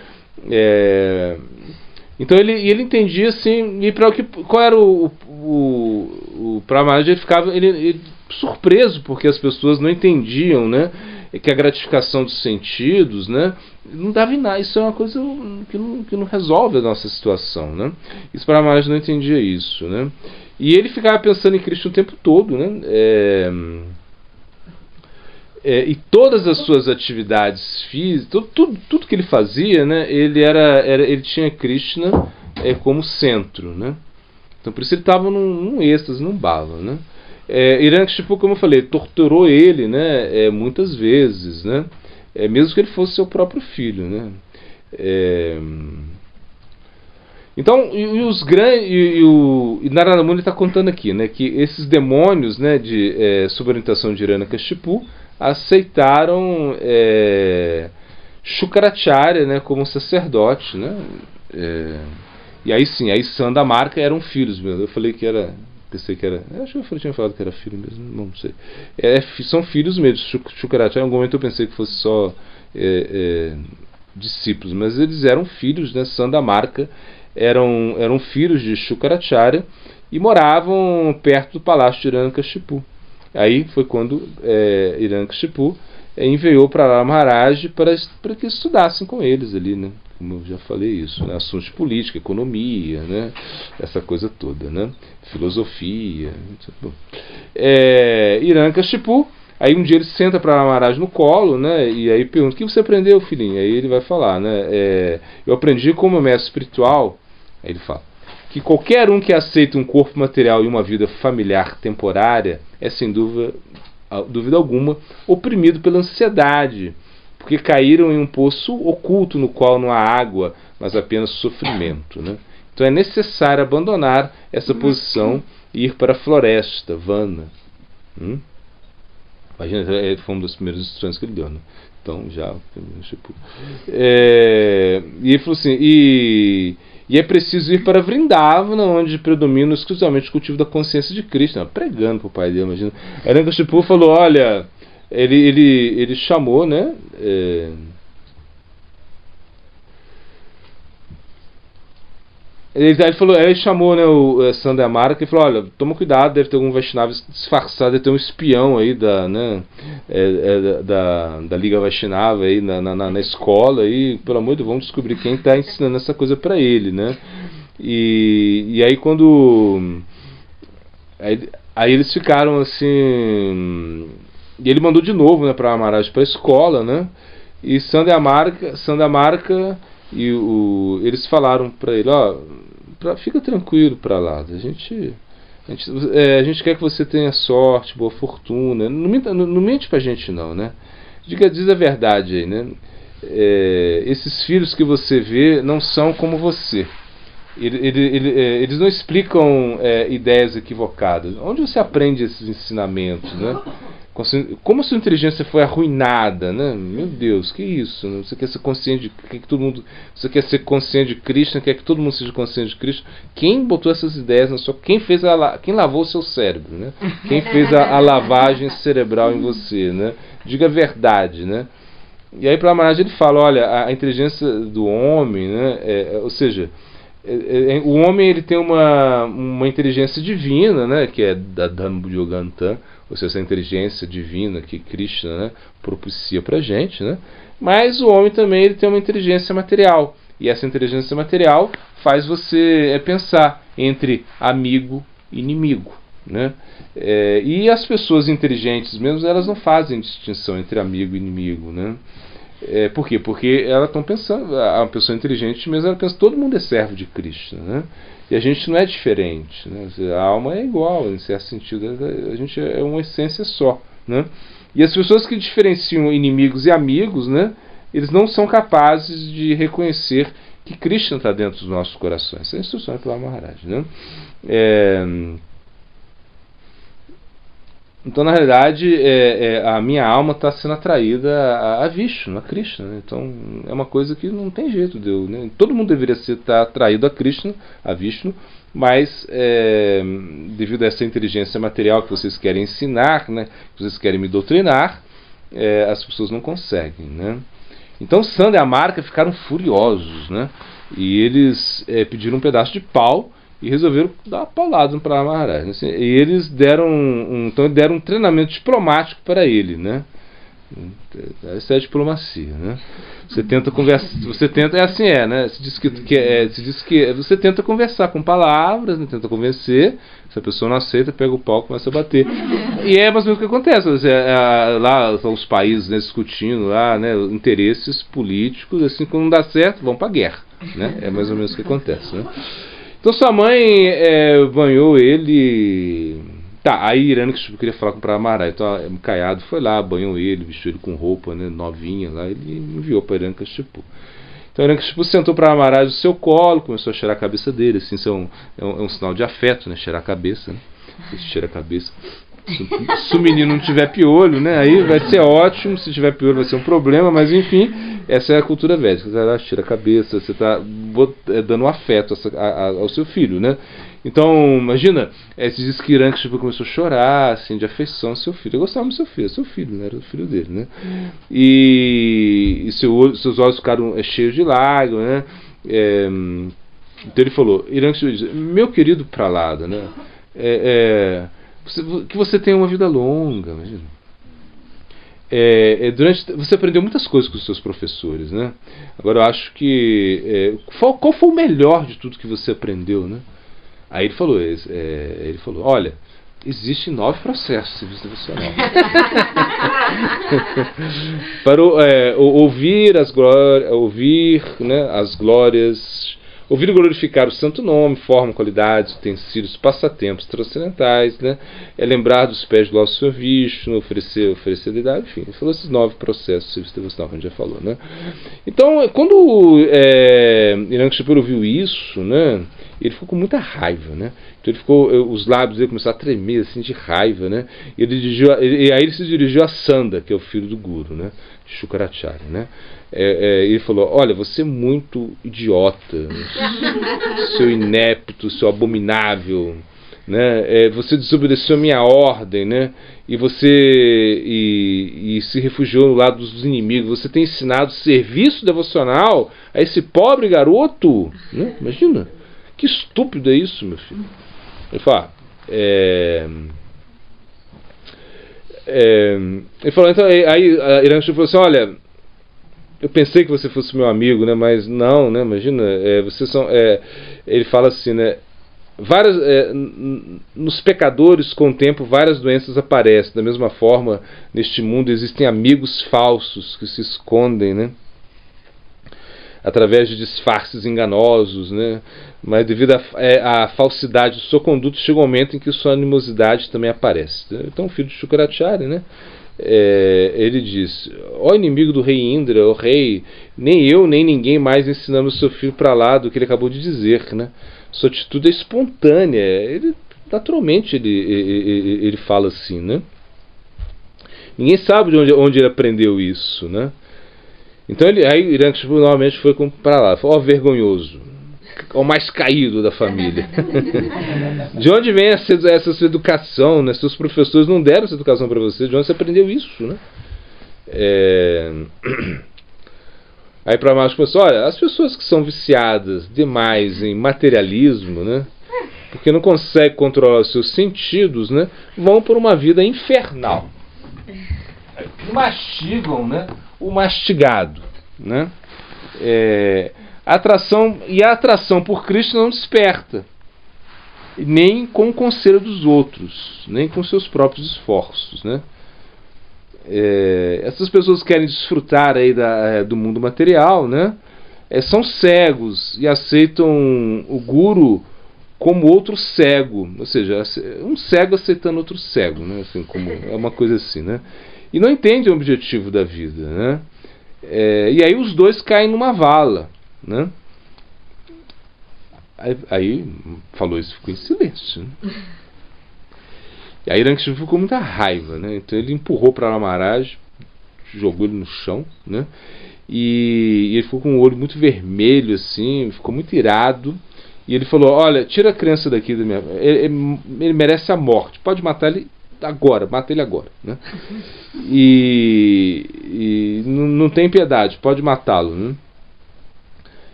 Então ele entendia assim, e qual era o Prahlada Maharaj, ele ficava ele surpreso porque as pessoas não entendiam, né, que a gratificação dos sentidos, né, não dava em nada. Isso é uma coisa que não resolve a nossa situação, né? Isso Prahlada Maharaj não entendia isso, né? E ele ficava pensando em Krishna o tempo todo, né? E todas as suas atividades físicas, tudo que ele fazia, né, ele tinha Krishna como centro, né? Então por isso ele estava num êxtase, num bhava, né? Hiranyakashipu, como eu falei, torturou ele, né, muitas vezes, né? Mesmo que ele fosse seu próprio filho, né? Então, e Narada Muni está contando aqui, né, que esses demônios, né, sob a orientação de Hiranyakashipu, aceitaram Shukracharya, né, como sacerdote, né? E aí sim, aí Sandamarka eram filhos mesmo. Eu falei que era, pensei que era, acho que eu tinha falado que era filho mesmo, não sei. São filhos mesmo. Shukracharya, em algum momento eu pensei que fosse só discípulos, mas eles eram filhos, né? Sandamarka eram filhos de Shukracharya e moravam perto do palácio de Hiranyakashipu. Aí foi quando Hiranyakashipu enviou para Prahlada Maharaj para que estudassem com eles ali, né? Como eu já falei isso, né? Assuntos de política, economia, né? Essa coisa toda, né? Filosofia. Hiranyakashipu, aí um dia ele senta para Prahlada Maharaj no colo, né? E aí pergunta: o que você aprendeu, filhinho? Aí ele vai falar, né? Eu aprendi como mestre espiritual. Aí ele fala que qualquer um que aceita um corpo material e uma vida familiar temporária é, sem dúvida alguma, oprimido pela ansiedade, porque caíram em um poço oculto no qual não há água, mas apenas sofrimento, né? Então é necessário abandonar essa posição e ir para a floresta, Vana. Imagina, foi uma das primeiras instruções que ele deu, né? Então já... e ele falou assim, e é preciso ir para Vrindavana, onde predomina exclusivamente o cultivo da consciência de Krishna. Pregando para o pai dele, imagina. Hiranyakashipu falou, olha, ele chamou, né? Ele chamou, né, o Sandamarka e falou, olha, toma cuidado, deve ter algum Vaishnava disfarçado, deve ter um espião aí da Liga Vaishnava aí na escola, e pelo amor de Deus, vamos descobrir quem está ensinando essa coisa para ele, né? E aí quando... Aí eles ficaram assim... E ele mandou de novo, né, para Maharaj para a escola, né? E Sandamarka e eles falaram para ele, ó, fica tranquilo para lá, a gente A gente quer que você tenha sorte, boa fortuna. Não mente pra gente não, né? Diz a verdade aí, né? Esses filhos que você vê não são como você. Eles não explicam ideias equivocadas. Onde você aprende esses ensinamentos, né? Como a sua inteligência foi arruinada, né? Meu Deus, que isso? Né? Você quer ser consciente de que todo mundo, você quer ser consciente de Cristo, quer que todo mundo seja consciente de Cristo? Quem botou essas ideias na sua? Quem lavou o seu cérebro, né? Quem fez a lavagem cerebral em você, né? Diga a verdade, né? E aí para Maharaj ele fala, olha, a inteligência do homem, né? Ou seja, o homem ele tem uma inteligência divina, né? Que é da Dhamma-yoganta, ou seja, essa inteligência divina que Krishna, né, propicia para a gente, né? Mas o homem também ele tem uma inteligência material, e essa inteligência material faz você pensar entre amigo e inimigo, né? E as pessoas inteligentes mesmo, elas não fazem distinção entre amigo e inimigo, né? Por quê? Porque elas estão pensando, a pessoa inteligente mesmo, ela pensa que todo mundo é servo de Krishna, né? E a gente não é diferente, né? A alma é igual, em certo sentido, a gente é uma essência só, né? E as pessoas que diferenciam inimigos e amigos, né? Eles não são capazes de reconhecer que Krishna está dentro dos nossos corações. Essa é a instrução pela Maharaj, né? Então, na realidade, a minha alma está sendo atraída a Vishnu, a Krishna, né? Então, é uma coisa que não tem jeito de eu, né? Todo mundo deveria estar atraído a Krishna, a Vishnu, mas devido a essa inteligência material que vocês querem ensinar, né? Que vocês querem me doutrinar, as pessoas não conseguem, né? Então, Sanda e a Marca ficaram furiosos, né? E eles pediram um pedaço de pau e resolveram dar uma paulada para Maharaj, né? E eles deram um treinamento diplomático para ele, né? Essa é a diplomacia, né? Você tenta conversar, né? Se diz que você tenta conversar com palavras, né? Tenta convencer. Se a pessoa não aceita, pega o pau e começa a bater. E é mais ou menos o que acontece. Lá estão os países, né, discutindo lá, né, interesses políticos. Assim, quando não dá certo, vão para a guerra, né? É mais ou menos o que acontece, né? Então sua mãe banhou ele. Tá, aí Hiranyakashipu queria falar com o Maharaj. Então Caiado foi lá, banhou ele, vestiu ele com roupa, né, novinha lá. Ele enviou para Hiranyakashipu. Então Hiranyakashipu sentou para Maharaj no seu colo, começou a cheirar a cabeça dele. Assim, isso é um sinal de afeto, né? Cheirar a cabeça, né? Você cheira a cabeça. Se o menino não tiver piolho, né, aí vai ser ótimo. Se tiver piolho vai ser um problema, mas enfim, essa é a cultura védica. Você tira a cabeça, você está dando afeto ao seu filho, né? Então, imagina, se diz que Hiranyakashipu começou a chorar, assim, de afeição ao seu filho. Eu gostava do seu filho, né? Era o filho dele, né? E seus olhos ficaram cheios de lágrimas, né? Então ele falou, Hiranyakashipu diz, meu querido Pralada, né? Que você tenha uma vida longa, imagina. Você aprendeu muitas coisas com os seus professores, né? Agora eu acho que qual foi o melhor de tudo que você aprendeu, né? Aí ele falou, olha, existem 9 processos de serviço devocional. Para ouvir as glórias, ouvir e glorificar o santo nome, forma, qualidades, utensílios, passatempos transcendentais, né? Lembrar dos pés do nosso Senhor Vishnu, oferecer deidade, enfim. Ele falou esses 9 processos de serviço devocional que a gente já falou, né? Então, quando Hiranyakashipu ouviu isso, né, ele ficou com muita raiva, né? Então os lábios dele começaram a tremer assim de raiva, né? E aí ele se dirigiu a Sanda, que é o filho do Guru, né? Shukracharya, né? Ele falou, olha, você é muito idiota, seu inepto, seu abominável, né? Você desobedeceu a minha ordem, né? E você se refugiou no lado dos inimigos. Você tem ensinado serviço devocional a esse pobre garoto, né? Imagina, que estúpido é isso, meu filho. Ele fala, ele falou, então, aí Hiranyakashipu falou assim, olha, eu pensei que você fosse meu amigo, né? Mas não, né? Imagina, vocês são. Ele fala assim, né? Nos pecadores, com o tempo, várias doenças aparecem. Da mesma forma, neste mundo existem amigos falsos que se escondem, né? através de disfarces enganosos, né? Mas devido à falsidade de sua conduta, chega um momento em que sua animosidade também aparece. Então, o filho de Shukracharya, né? Ele diz: ó inimigo do rei Indra, ó rei, nem eu nem ninguém mais ensinamos seu filho para lá do que ele acabou de dizer, né? Sua atitude é espontânea, naturalmente ele fala assim, né? Ninguém sabe de onde ele aprendeu isso, né? Então aí Hiranyakashipu novamente foi para lá, falou: ó vergonhoso, o mais caído da família. De onde vem essa sua educação, né? Seus professores não deram essa educação para você, de onde você aprendeu isso, né? Aí para mais começou: olha, as pessoas que são viciadas demais em materialismo, né? Porque não conseguem controlar os seus sentidos, né? Vão por uma vida infernal. Mastigam, né? O mastigado, né? A atração por Cristo não desperta, nem com o conselho dos outros, nem com seus próprios esforços, né? Essas pessoas que querem desfrutar aí do mundo material, né? São cegos e aceitam o guru como outro cego, ou seja, um cego aceitando outro cego, né? Assim, como, é uma coisa assim, né? E não entendem o objetivo da vida, né? E aí os dois caem numa vala, né? Aí falou isso, ficou em silêncio, né? E aí Hiranyakashipu ficou com muita raiva, né? Então ele empurrou para Maharaj, jogou ele no chão, né? E ele ficou com o olho muito vermelho, assim, ficou muito irado. E ele falou: olha, tira a criança daqui da minha... Ele merece a morte, pode matar ele agora, mata ele agora, né? E não tem piedade, pode matá-lo, né?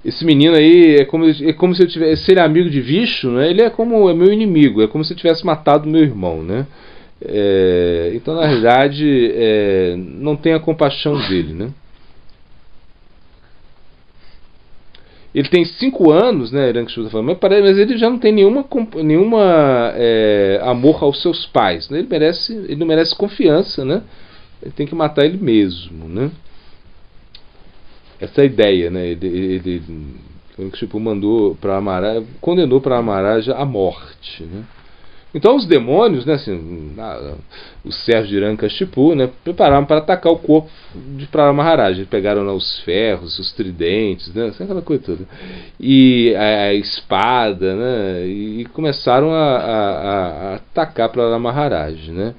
Esse menino aí é como se eu tivesse, se ele é amigo de Vishnu, né? Ele é meu inimigo, é como se eu tivesse matado meu irmão, né? Então, na realidade, não tenha compaixão dele, né? Ele tem 5 anos, né, Hiranyakashipu está falando, mas ele já não tem nenhuma amor aos seus pais, né? Ele não merece confiança, né? Ele tem que matar ele mesmo, né? Essa é a ideia, né? Hiranyakashipu mandou para Maharaj, condenou para Maharaj a morte, né? Então os demônios, né, assim, os servos de Hiranyakashipu, né, prepararam para atacar o corpo de Prahlada Maharaj. Eles pegaram lá os ferros, os tridentes, né, assim, aquela coisa toda, e a espada, né, e começaram a atacar Prahlada Maharaj, né.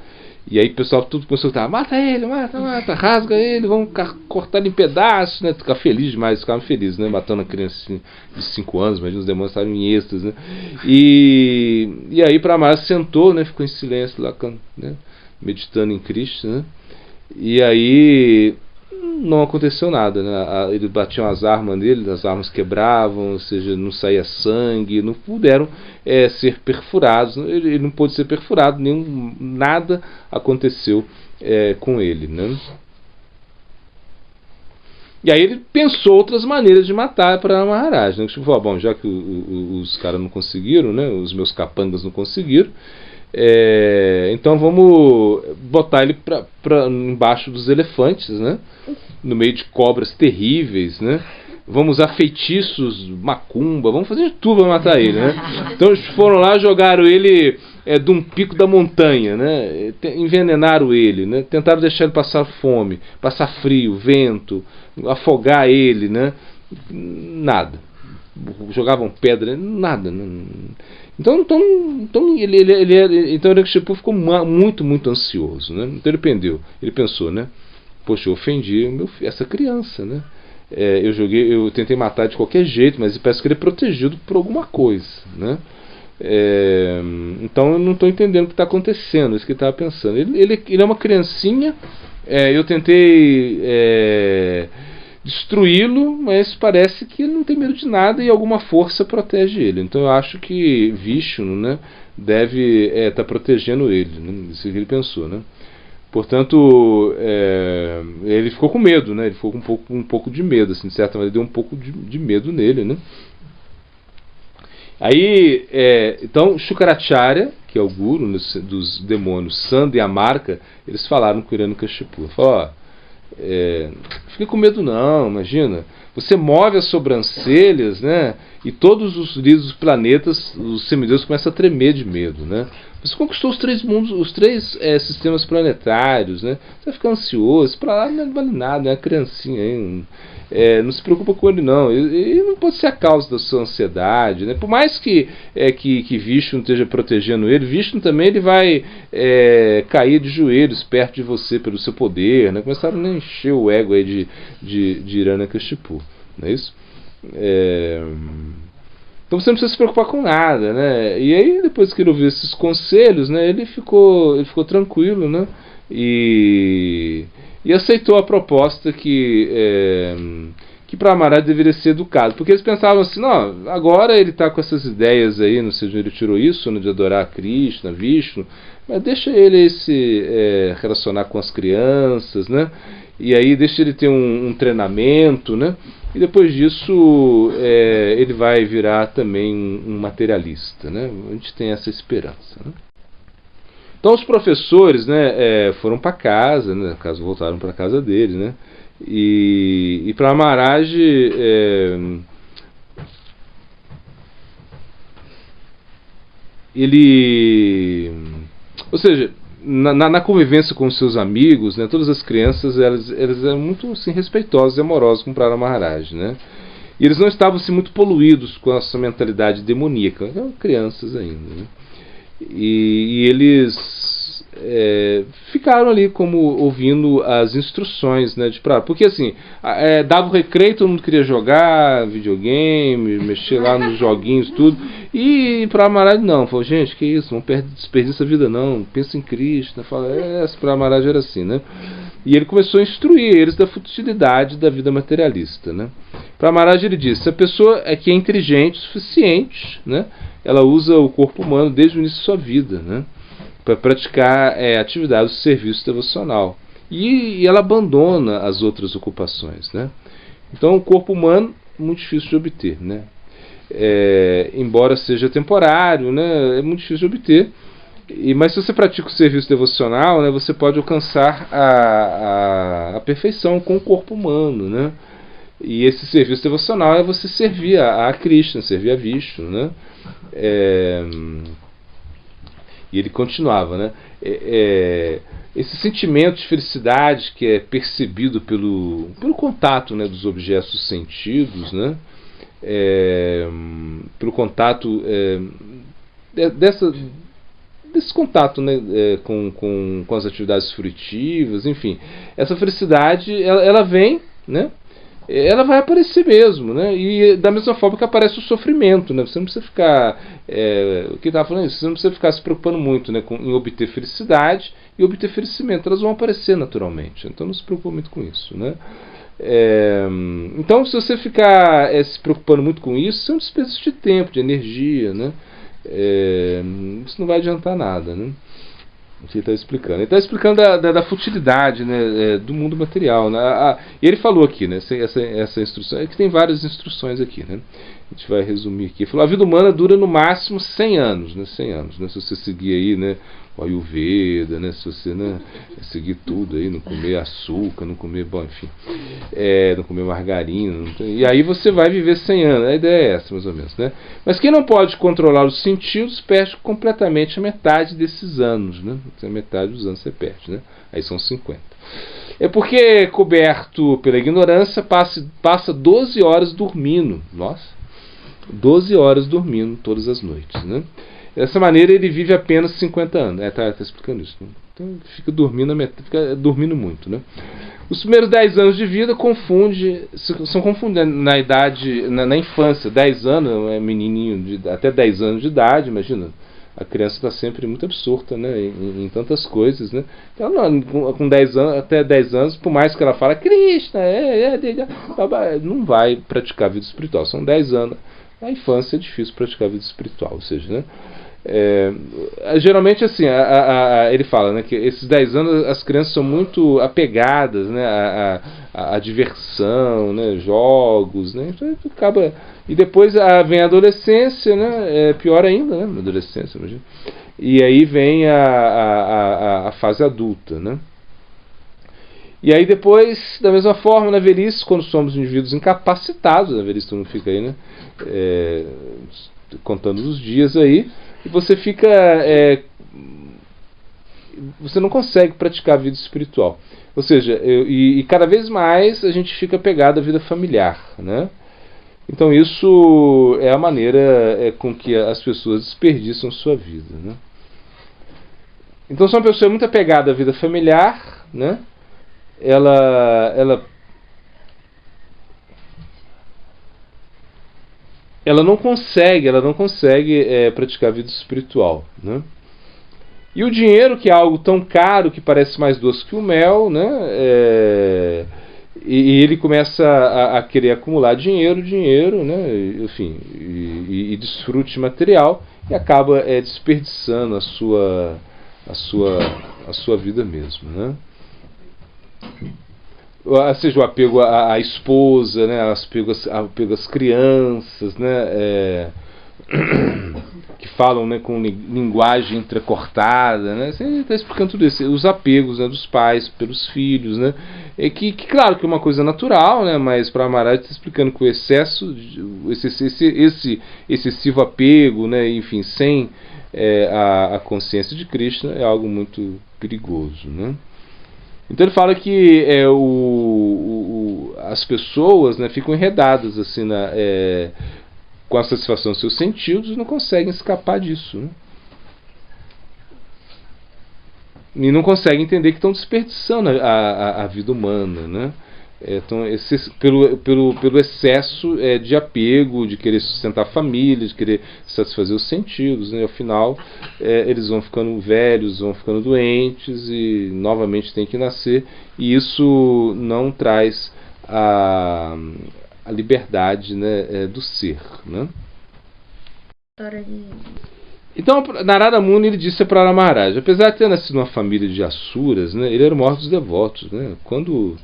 E aí o pessoal tudo começou a gritar: mata ele, mata, rasga ele, vamos cortar ele em pedaços, né? Ficar feliz demais, ficavam felizes, né? Matando a criança de 5 anos, imagina, os demônios estavam em êxtase, né? E aí Prahlada sentou, né? Ficou em silêncio lá, né? Meditando em Krishna, né? E aí não aconteceu nada, né? Eles batiam as armas nele, as armas quebravam, ou seja, não saía sangue, não puderam ser perfurados, ele não pôde ser perfurado, nada aconteceu com ele, né? E aí ele pensou outras maneiras de matar para Maharaj, né? Tipo, bom, já que os caras não conseguiram, né? Os meus capangas não conseguiram, então vamos botar ele embaixo dos elefantes, né? No meio de cobras terríveis, né? Vamos usar feitiços, macumba, vamos fazer de tudo para matar ele, né? Então eles foram lá, jogaram ele de um pico da montanha, né? Envenenaram ele, né? Tentaram deixar ele passar fome, passar frio, vento, afogar ele, né? Nada. Jogavam pedra, nada. Então Hiranyakashipu ficou muito, muito ansioso, né? Então ele pensou, né? Poxa, eu ofendi essa criança, né? Eu tentei matar de qualquer jeito, mas parece que ele é protegido por alguma coisa, né? Então eu não estou entendendo o que está acontecendo, isso que ele estava pensando. Ele é uma criancinha, eu tentei destruí-lo, mas parece que ele não tem medo de nada e alguma força protege ele. Então eu acho que Vishnu, né, deve estar protegendo ele, né? Isso que ele pensou, né? Portanto, ele ficou com medo, né? Ele ficou com um pouco de medo, assim, de certa maneira deu um pouco de medo nele, né? Aí, então, Shukracharya, que é o guru dos demônios, Sanda e Amarka, eles falaram com Hiranyakashipu. Falaram: fique com medo não, imagina. Você move as sobrancelhas, né? E todos os líderes dos planetas, os semideuses começam a tremer de medo, né? Você conquistou os 3 mundos, os 3 sistemas planetários, né? Você vai ficar ansioso, para lá não vale nada, é uma criancinha aí, não se preocupa com ele não. Ele não pode ser a causa da sua ansiedade, né? Por mais que Vishnu esteja protegendo ele, Vishnu também ele vai cair de joelhos perto de você pelo seu poder, né? Começaram a encher o ego aí de Hiranyakashipu, não é isso? Então você não precisa se preocupar com nada, né? E aí depois que ele ouviu esses conselhos, né, ele ficou tranquilo, né? E aceitou a proposta que Praharaj deveria ser educado, porque eles pensavam assim, não, agora ele está com essas ideias aí, não sei de onde ele tirou isso, né, de adorar Krishna, Vishnu, mas deixa ele se relacionar com as crianças, né? E aí deixa ele ter um treinamento, né? E depois disso ele vai virar também um materialista, né? A gente tem essa esperança, né? Então os professores, né, foram para casa, né, no caso voltaram para casa dele, né? E Praharaj ele, ou seja, na convivência com os seus amigos, né, todas as crianças elas eram muito assim, respeitosas e amorosas com Praharaj Maharaj, né? E eles não estavam assim, muito poluídos com essa mentalidade demoníaca, eram crianças ainda, né? E eles ficaram ali como ouvindo as instruções, né, de Praharaj, porque assim dava o recreio, todo mundo queria jogar videogame, mexer lá nos joguinhos, tudo, e Praharaj não, falou, gente, que isso, não desperdiça a vida não, pensa em Krishna, fala, Praharaj era assim, né? E ele começou a instruir eles da futilidade da vida materialista, né? Praharaj ele disse, se a pessoa que é inteligente o suficiente, né, ela usa o corpo humano desde o início de sua vida, né, para praticar atividades de serviço devocional, e ela abandona as outras ocupações, né? Então o corpo humano muito difícil de obter, né? Embora seja temporário, né, é muito difícil de obter, mas se você pratica o serviço devocional, né, você pode alcançar a perfeição com o corpo humano, né? E esse serviço devocional é você servir a Krishna, servir a Vishnu, né? E ele continuava, né? Esse sentimento de felicidade que é percebido pelo contato, né, dos objetos dos sentidos, né? Pelo contato desse contato, né, com as atividades fruitivas, enfim, essa felicidade ela vem, né? Ela vai aparecer mesmo, né? E da mesma forma que aparece o sofrimento, né? Você não precisa ficar, o que estava falando, você não precisa ficar se preocupando muito, né, em obter felicidade e obter felicimento, elas vão aparecer naturalmente, então não se preocupe muito com isso, né? Então se você ficar se preocupando muito com isso, isso é um desperdício de tempo, de energia, né? Isso não vai adiantar nada, né? Ele está explicando. Ele está explicando da futilidade, né, do mundo material, né? E ele falou aqui, né, essa instrução, que tem várias instruções aqui, né? A gente vai resumir aqui. Ele falou, a vida humana dura no máximo 100 anos, né? 100 anos, né? Se você seguir aí, né, o Ayurveda, né? Se você, né, seguir tudo aí, não comer açúcar, não comer, bom, enfim, não comer margarina, e aí você vai viver 100 anos. A ideia é essa, mais ou menos, né? Mas quem não pode controlar os sentidos perde completamente a metade desses anos, né? A metade dos anos você perde, né? Aí são 50. É porque, coberto pela ignorância, passa 12 horas dormindo. Nossa! 12 horas dormindo todas as noites, né? Dessa maneira ele vive apenas 50 anos. Tá explicando isso, né? Então fica dormindo muito, né? Os primeiros 10 anos de vida são confundidos na idade, na infância. 10 anos, menininho até 10 anos de idade, imagina. A criança está sempre muito absorta, né, em tantas coisas, né? Então, com 10 anos, até 10 anos, por mais que ela fale Krishna, não vai praticar a vida espiritual. São 10 anos. Na infância é difícil praticar a vida espiritual, ou seja, né? Geralmente assim, ele fala, né, que esses 10 anos as crianças são muito apegadas, né, à diversão, né, jogos, né, então acaba, e depois vem a adolescência, né, pior ainda, né, a adolescência, imagina, e aí vem a fase adulta, né. E aí depois, da mesma forma, na velhice, quando somos indivíduos incapacitados, na velhice todo mundo fica aí, né? Contando os dias aí, e você fica... você não consegue praticar a vida espiritual. Ou seja, e cada vez mais a gente fica pegado à vida familiar, né? Então isso é a maneira com que as pessoas desperdiçam sua vida, né? Então se uma pessoa é muito apegada à vida familiar, né? Ela não consegue praticar a vida espiritual, né? E o dinheiro, que é algo tão caro que parece mais doce que o mel, né? E ele começa a querer acumular dinheiro, né? Enfim, e desfrute material, e acaba desperdiçando a sua vida mesmo, né? Seja o apego à esposa, né? Apego às crianças, né? Que falam, né, com linguagem entrecortada, né? Você está explicando tudo isso, os apegos, né, dos pais pelos filhos, né? Que claro que é uma coisa natural, né? Mas para Maharaj está explicando que o excesso, esse excessivo apego, né? Enfim, sem a consciência de Krishna, é algo muito perigoso, né? Então ele fala que as pessoas, né, ficam enredadas assim com a satisfação dos seus sentidos e não conseguem escapar disso, né? E não conseguem entender que estão desperdiçando a vida humana, né? Então, pelo excesso de apego, de querer sustentar a família, de querer satisfazer os sentidos, né? Ao final, eles vão ficando velhos, vão ficando doentes e novamente têm que nascer, e isso não traz a liberdade, né, do ser, né? Então Narada Muni, ele disse para Maharaj, apesar de ter nascido numa família de asuras, né, ele era o maior dos devotos, né? Quando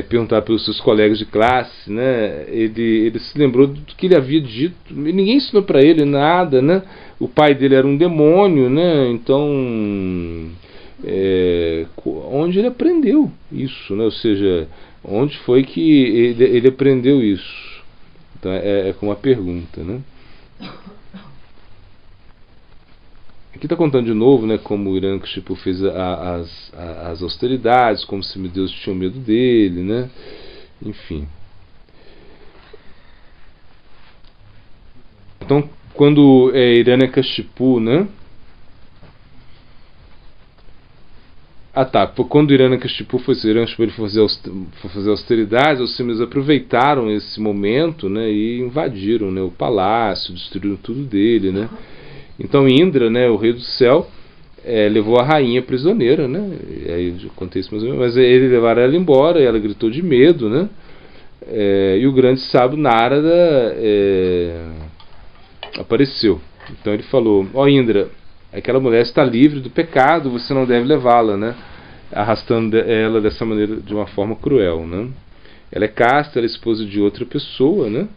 perguntar pelos seus colegas de classe, né, ele se lembrou do que ele havia dito. Ninguém ensinou para ele nada, né? O pai dele era um demônio, né? Então onde ele aprendeu isso, né? Ou seja, onde foi que ele aprendeu isso? Então como uma pergunta, né? Aqui está contando de novo, né, como Hiranyakashipu fez as austeridades, como se Deus tinha medo dele, né? Enfim. Então, quando Hiranyakashipu, né? Quando Hiranyakashipu foi fazer austeridades, os Símios aproveitaram esse momento, né, e invadiram, né, o palácio, destruíram tudo dele, né? Então Indra, né, o rei do céu, levou a rainha prisioneira, né? E aí eu contei isso mais ou menos, mas ele levaram ela embora, e ela gritou de medo, né? E o grande sábio Narada apareceu. Então ele falou: ó Indra, aquela mulher está livre do pecado, você não deve levá-la, né? Arrastando ela dessa maneira, de uma forma cruel, né? Ela é casta, ela é esposa de outra pessoa, né?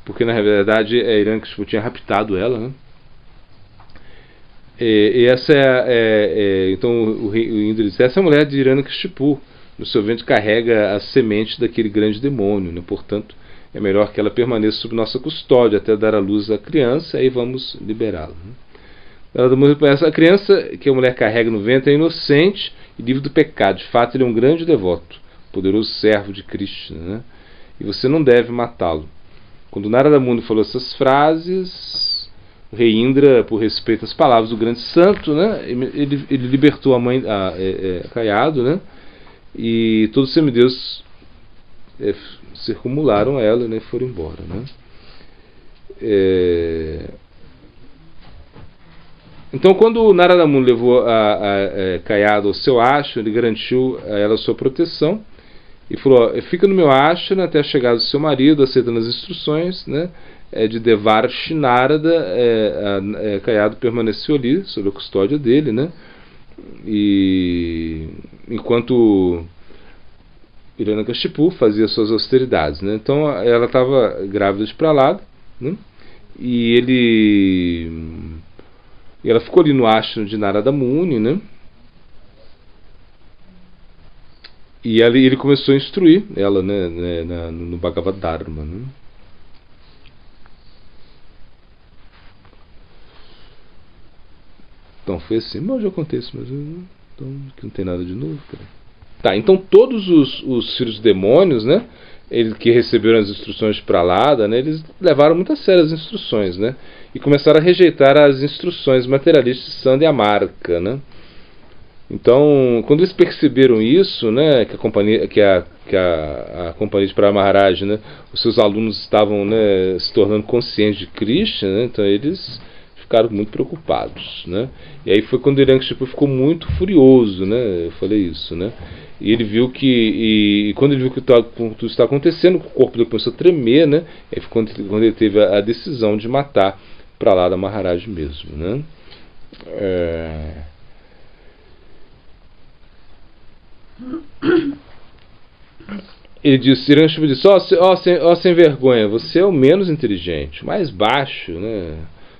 Porque na verdade Hiranyakashipu tinha raptado ela, né? E essa então o Indra disse: essa é a mulher de Hiranyakashipu, no seu ventre carrega a semente daquele grande demônio, né? Portanto é melhor que ela permaneça sob nossa custódia até dar à luz à criança, aí vamos liberá-la, né? Essa criança que a mulher carrega no ventre é inocente e livre do pecado. De fato, ele é um grande devoto, poderoso servo de Krishna, né? E você não deve matá-lo. Quando Narada Muni falou essas frases, o rei Indra, por respeito às palavras do grande santo, né, ele libertou a mãe, Caiado, né? E todos os semideus circunvalaram ela, né, e foram embora, né? Então, quando Narada Muni levou a Caiado ao seu ashram, ele garantiu a ela a sua proteção e falou: fica no meu ashram até a chegada do seu marido, aceitando as instruções, né, de Devarshi Narada. Caiado permaneceu ali sob a custódia dele, né? E enquanto Hiranyakashipu fazia suas austeridades, né? Então ela estava grávida de Prahlada, né? E ela ficou ali no ashram de Narada Muni, né? E ele começou a instruir ela, né, no Bhagavad Dharma, né? Então foi assim, mas eu já contei isso, mas então, que não tem nada de novo, cara. Tá, então todos os filhos demônios, né, eles que receberam as instruções de Pralada, né, eles levaram muito a sério as instruções, né, e começaram a rejeitar as instruções materialistas de Sanda e Amarca, né. Então, quando eles perceberam isso, né, que a companhia de Prahlada Maharaj, né, os seus alunos estavam, né, se tornando conscientes de Krishna, né, então eles ficaram muito preocupados, né? E aí foi quando Hiranyakashipu ficou muito furioso, né? Eu falei isso, né? E ele viu que, quando ele viu que tudo está acontecendo, o corpo dele começou a tremer, né? E foi quando ele teve a decisão de matar Prahlada Maharaj mesmo, né? Ele disse, Hiranyakashipu disse, ó sem vergonha, você é o menos inteligente, o mais baixo, né?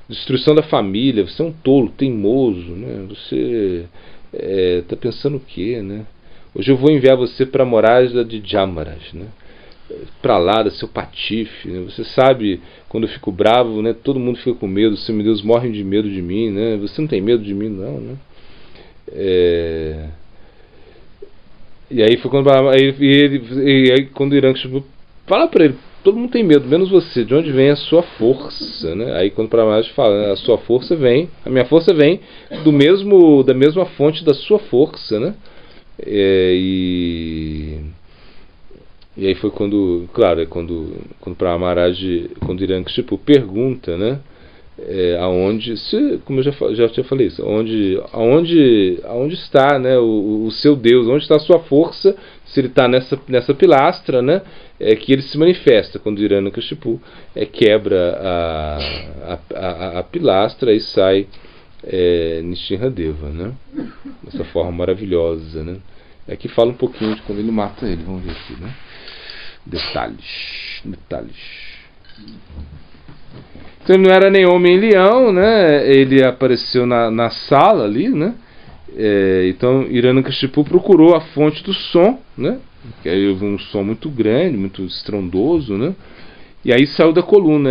Destruição da família, você é um tolo, teimoso, né? Você está pensando o quê, né? Hoje eu vou enviar você para a morada de Jamaraj, né? Prahlada, seu patife, né? Você sabe, quando eu fico bravo, né? Todo mundo fica com medo, os semideus morrem de medo de mim, né? Você não tem medo de mim, não, né? E aí foi quando quando Hiranyakashipu fala para ele, todo mundo tem medo, menos você. De onde vem a sua força, né? Aí quando Prahlada fala, a sua força vem, a minha força vem da mesma fonte da sua força, né? E aí foi quando, claro, quando Prahlada Maharaj, quando Hiranyakashipu pergunta, né? Como eu já te falei isso, aonde está, né, o seu Deus, onde está a sua força, se ele está nessa pilastra, né, que ele se manifesta. Quando Hiranyakashipu quebra a pilastra e sai Nishinradeva, né, dessa forma maravilhosa, né. Aqui fala um pouquinho de quando ele mata ele, vamos ver aqui, né, detalhes. Então ele não era nem homem-leão, né? Ele apareceu na sala ali, né? Então Hiranyakashipu procurou a fonte do som, né? Que aí houve um som muito grande, muito estrondoso, né? E aí saiu da coluna.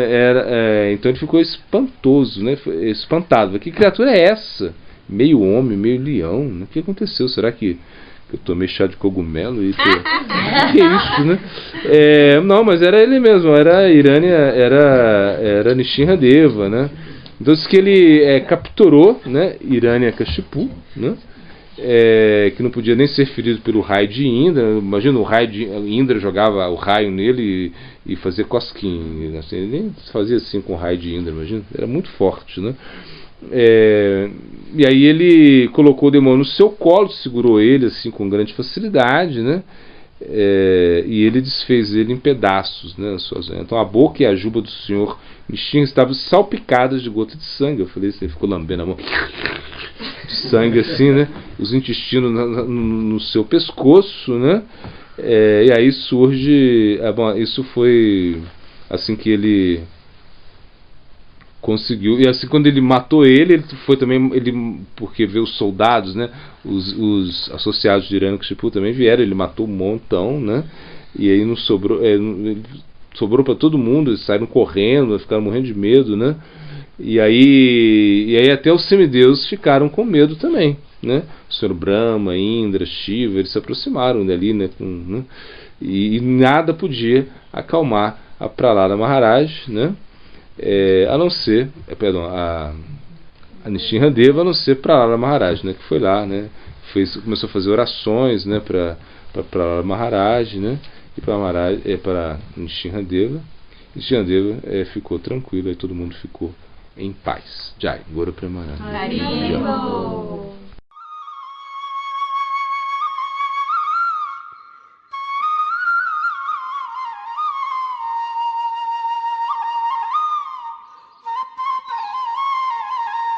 Então ele ficou espantoso, né? Espantado. Que criatura é essa? Meio homem, meio leão, né? O que aconteceu? Será que eu tomei chá de cogumelo e que é isso, né? Não, mas era ele mesmo, era Nishinradeva, né? Então isso que ele capturou, né, Hiranyakashipu, né? Que não podia nem ser ferido pelo raio de Indra. Imagina, o raio de Indra jogava o raio nele e fazia cosquinha, assim, ele nem fazia assim com o raio de Indra, imagina, era muito forte, né? E aí ele colocou o demônio no seu colo, segurou ele assim com grande facilidade, né? E ele desfez ele em pedaços, né? Então a boca e a juba do senhor Nishinra estavam salpicadas de gota de sangue. Eu falei, ele ficou lambendo a mão de sangue assim, né? Os intestinos no seu pescoço, né? E aí surge, isso foi assim que ele conseguiu. E assim, quando ele matou ele foi também, porque veio os soldados, né, os associados de Hiranyakashipu também vieram, ele matou um montão, né, e aí não sobrou, sobrou para todo mundo, eles saíram correndo, ficaram morrendo de medo, né, e aí até os semideuses ficaram com medo também, né, o Senhor Brahma, Indra, Shiva, eles se aproximaram dali, né, e nada podia acalmar a Prahlada Maharaj, né, a não ser, a Nishinradeva, a não ser Prahlada Maharaj, né, que foi lá, né, começou a fazer orações, né, para Prahlada Maharaj, né, e para Nishinradeva. Nishinradeva ficou tranquilo, e todo mundo ficou em paz. Jai, Gora Premananda.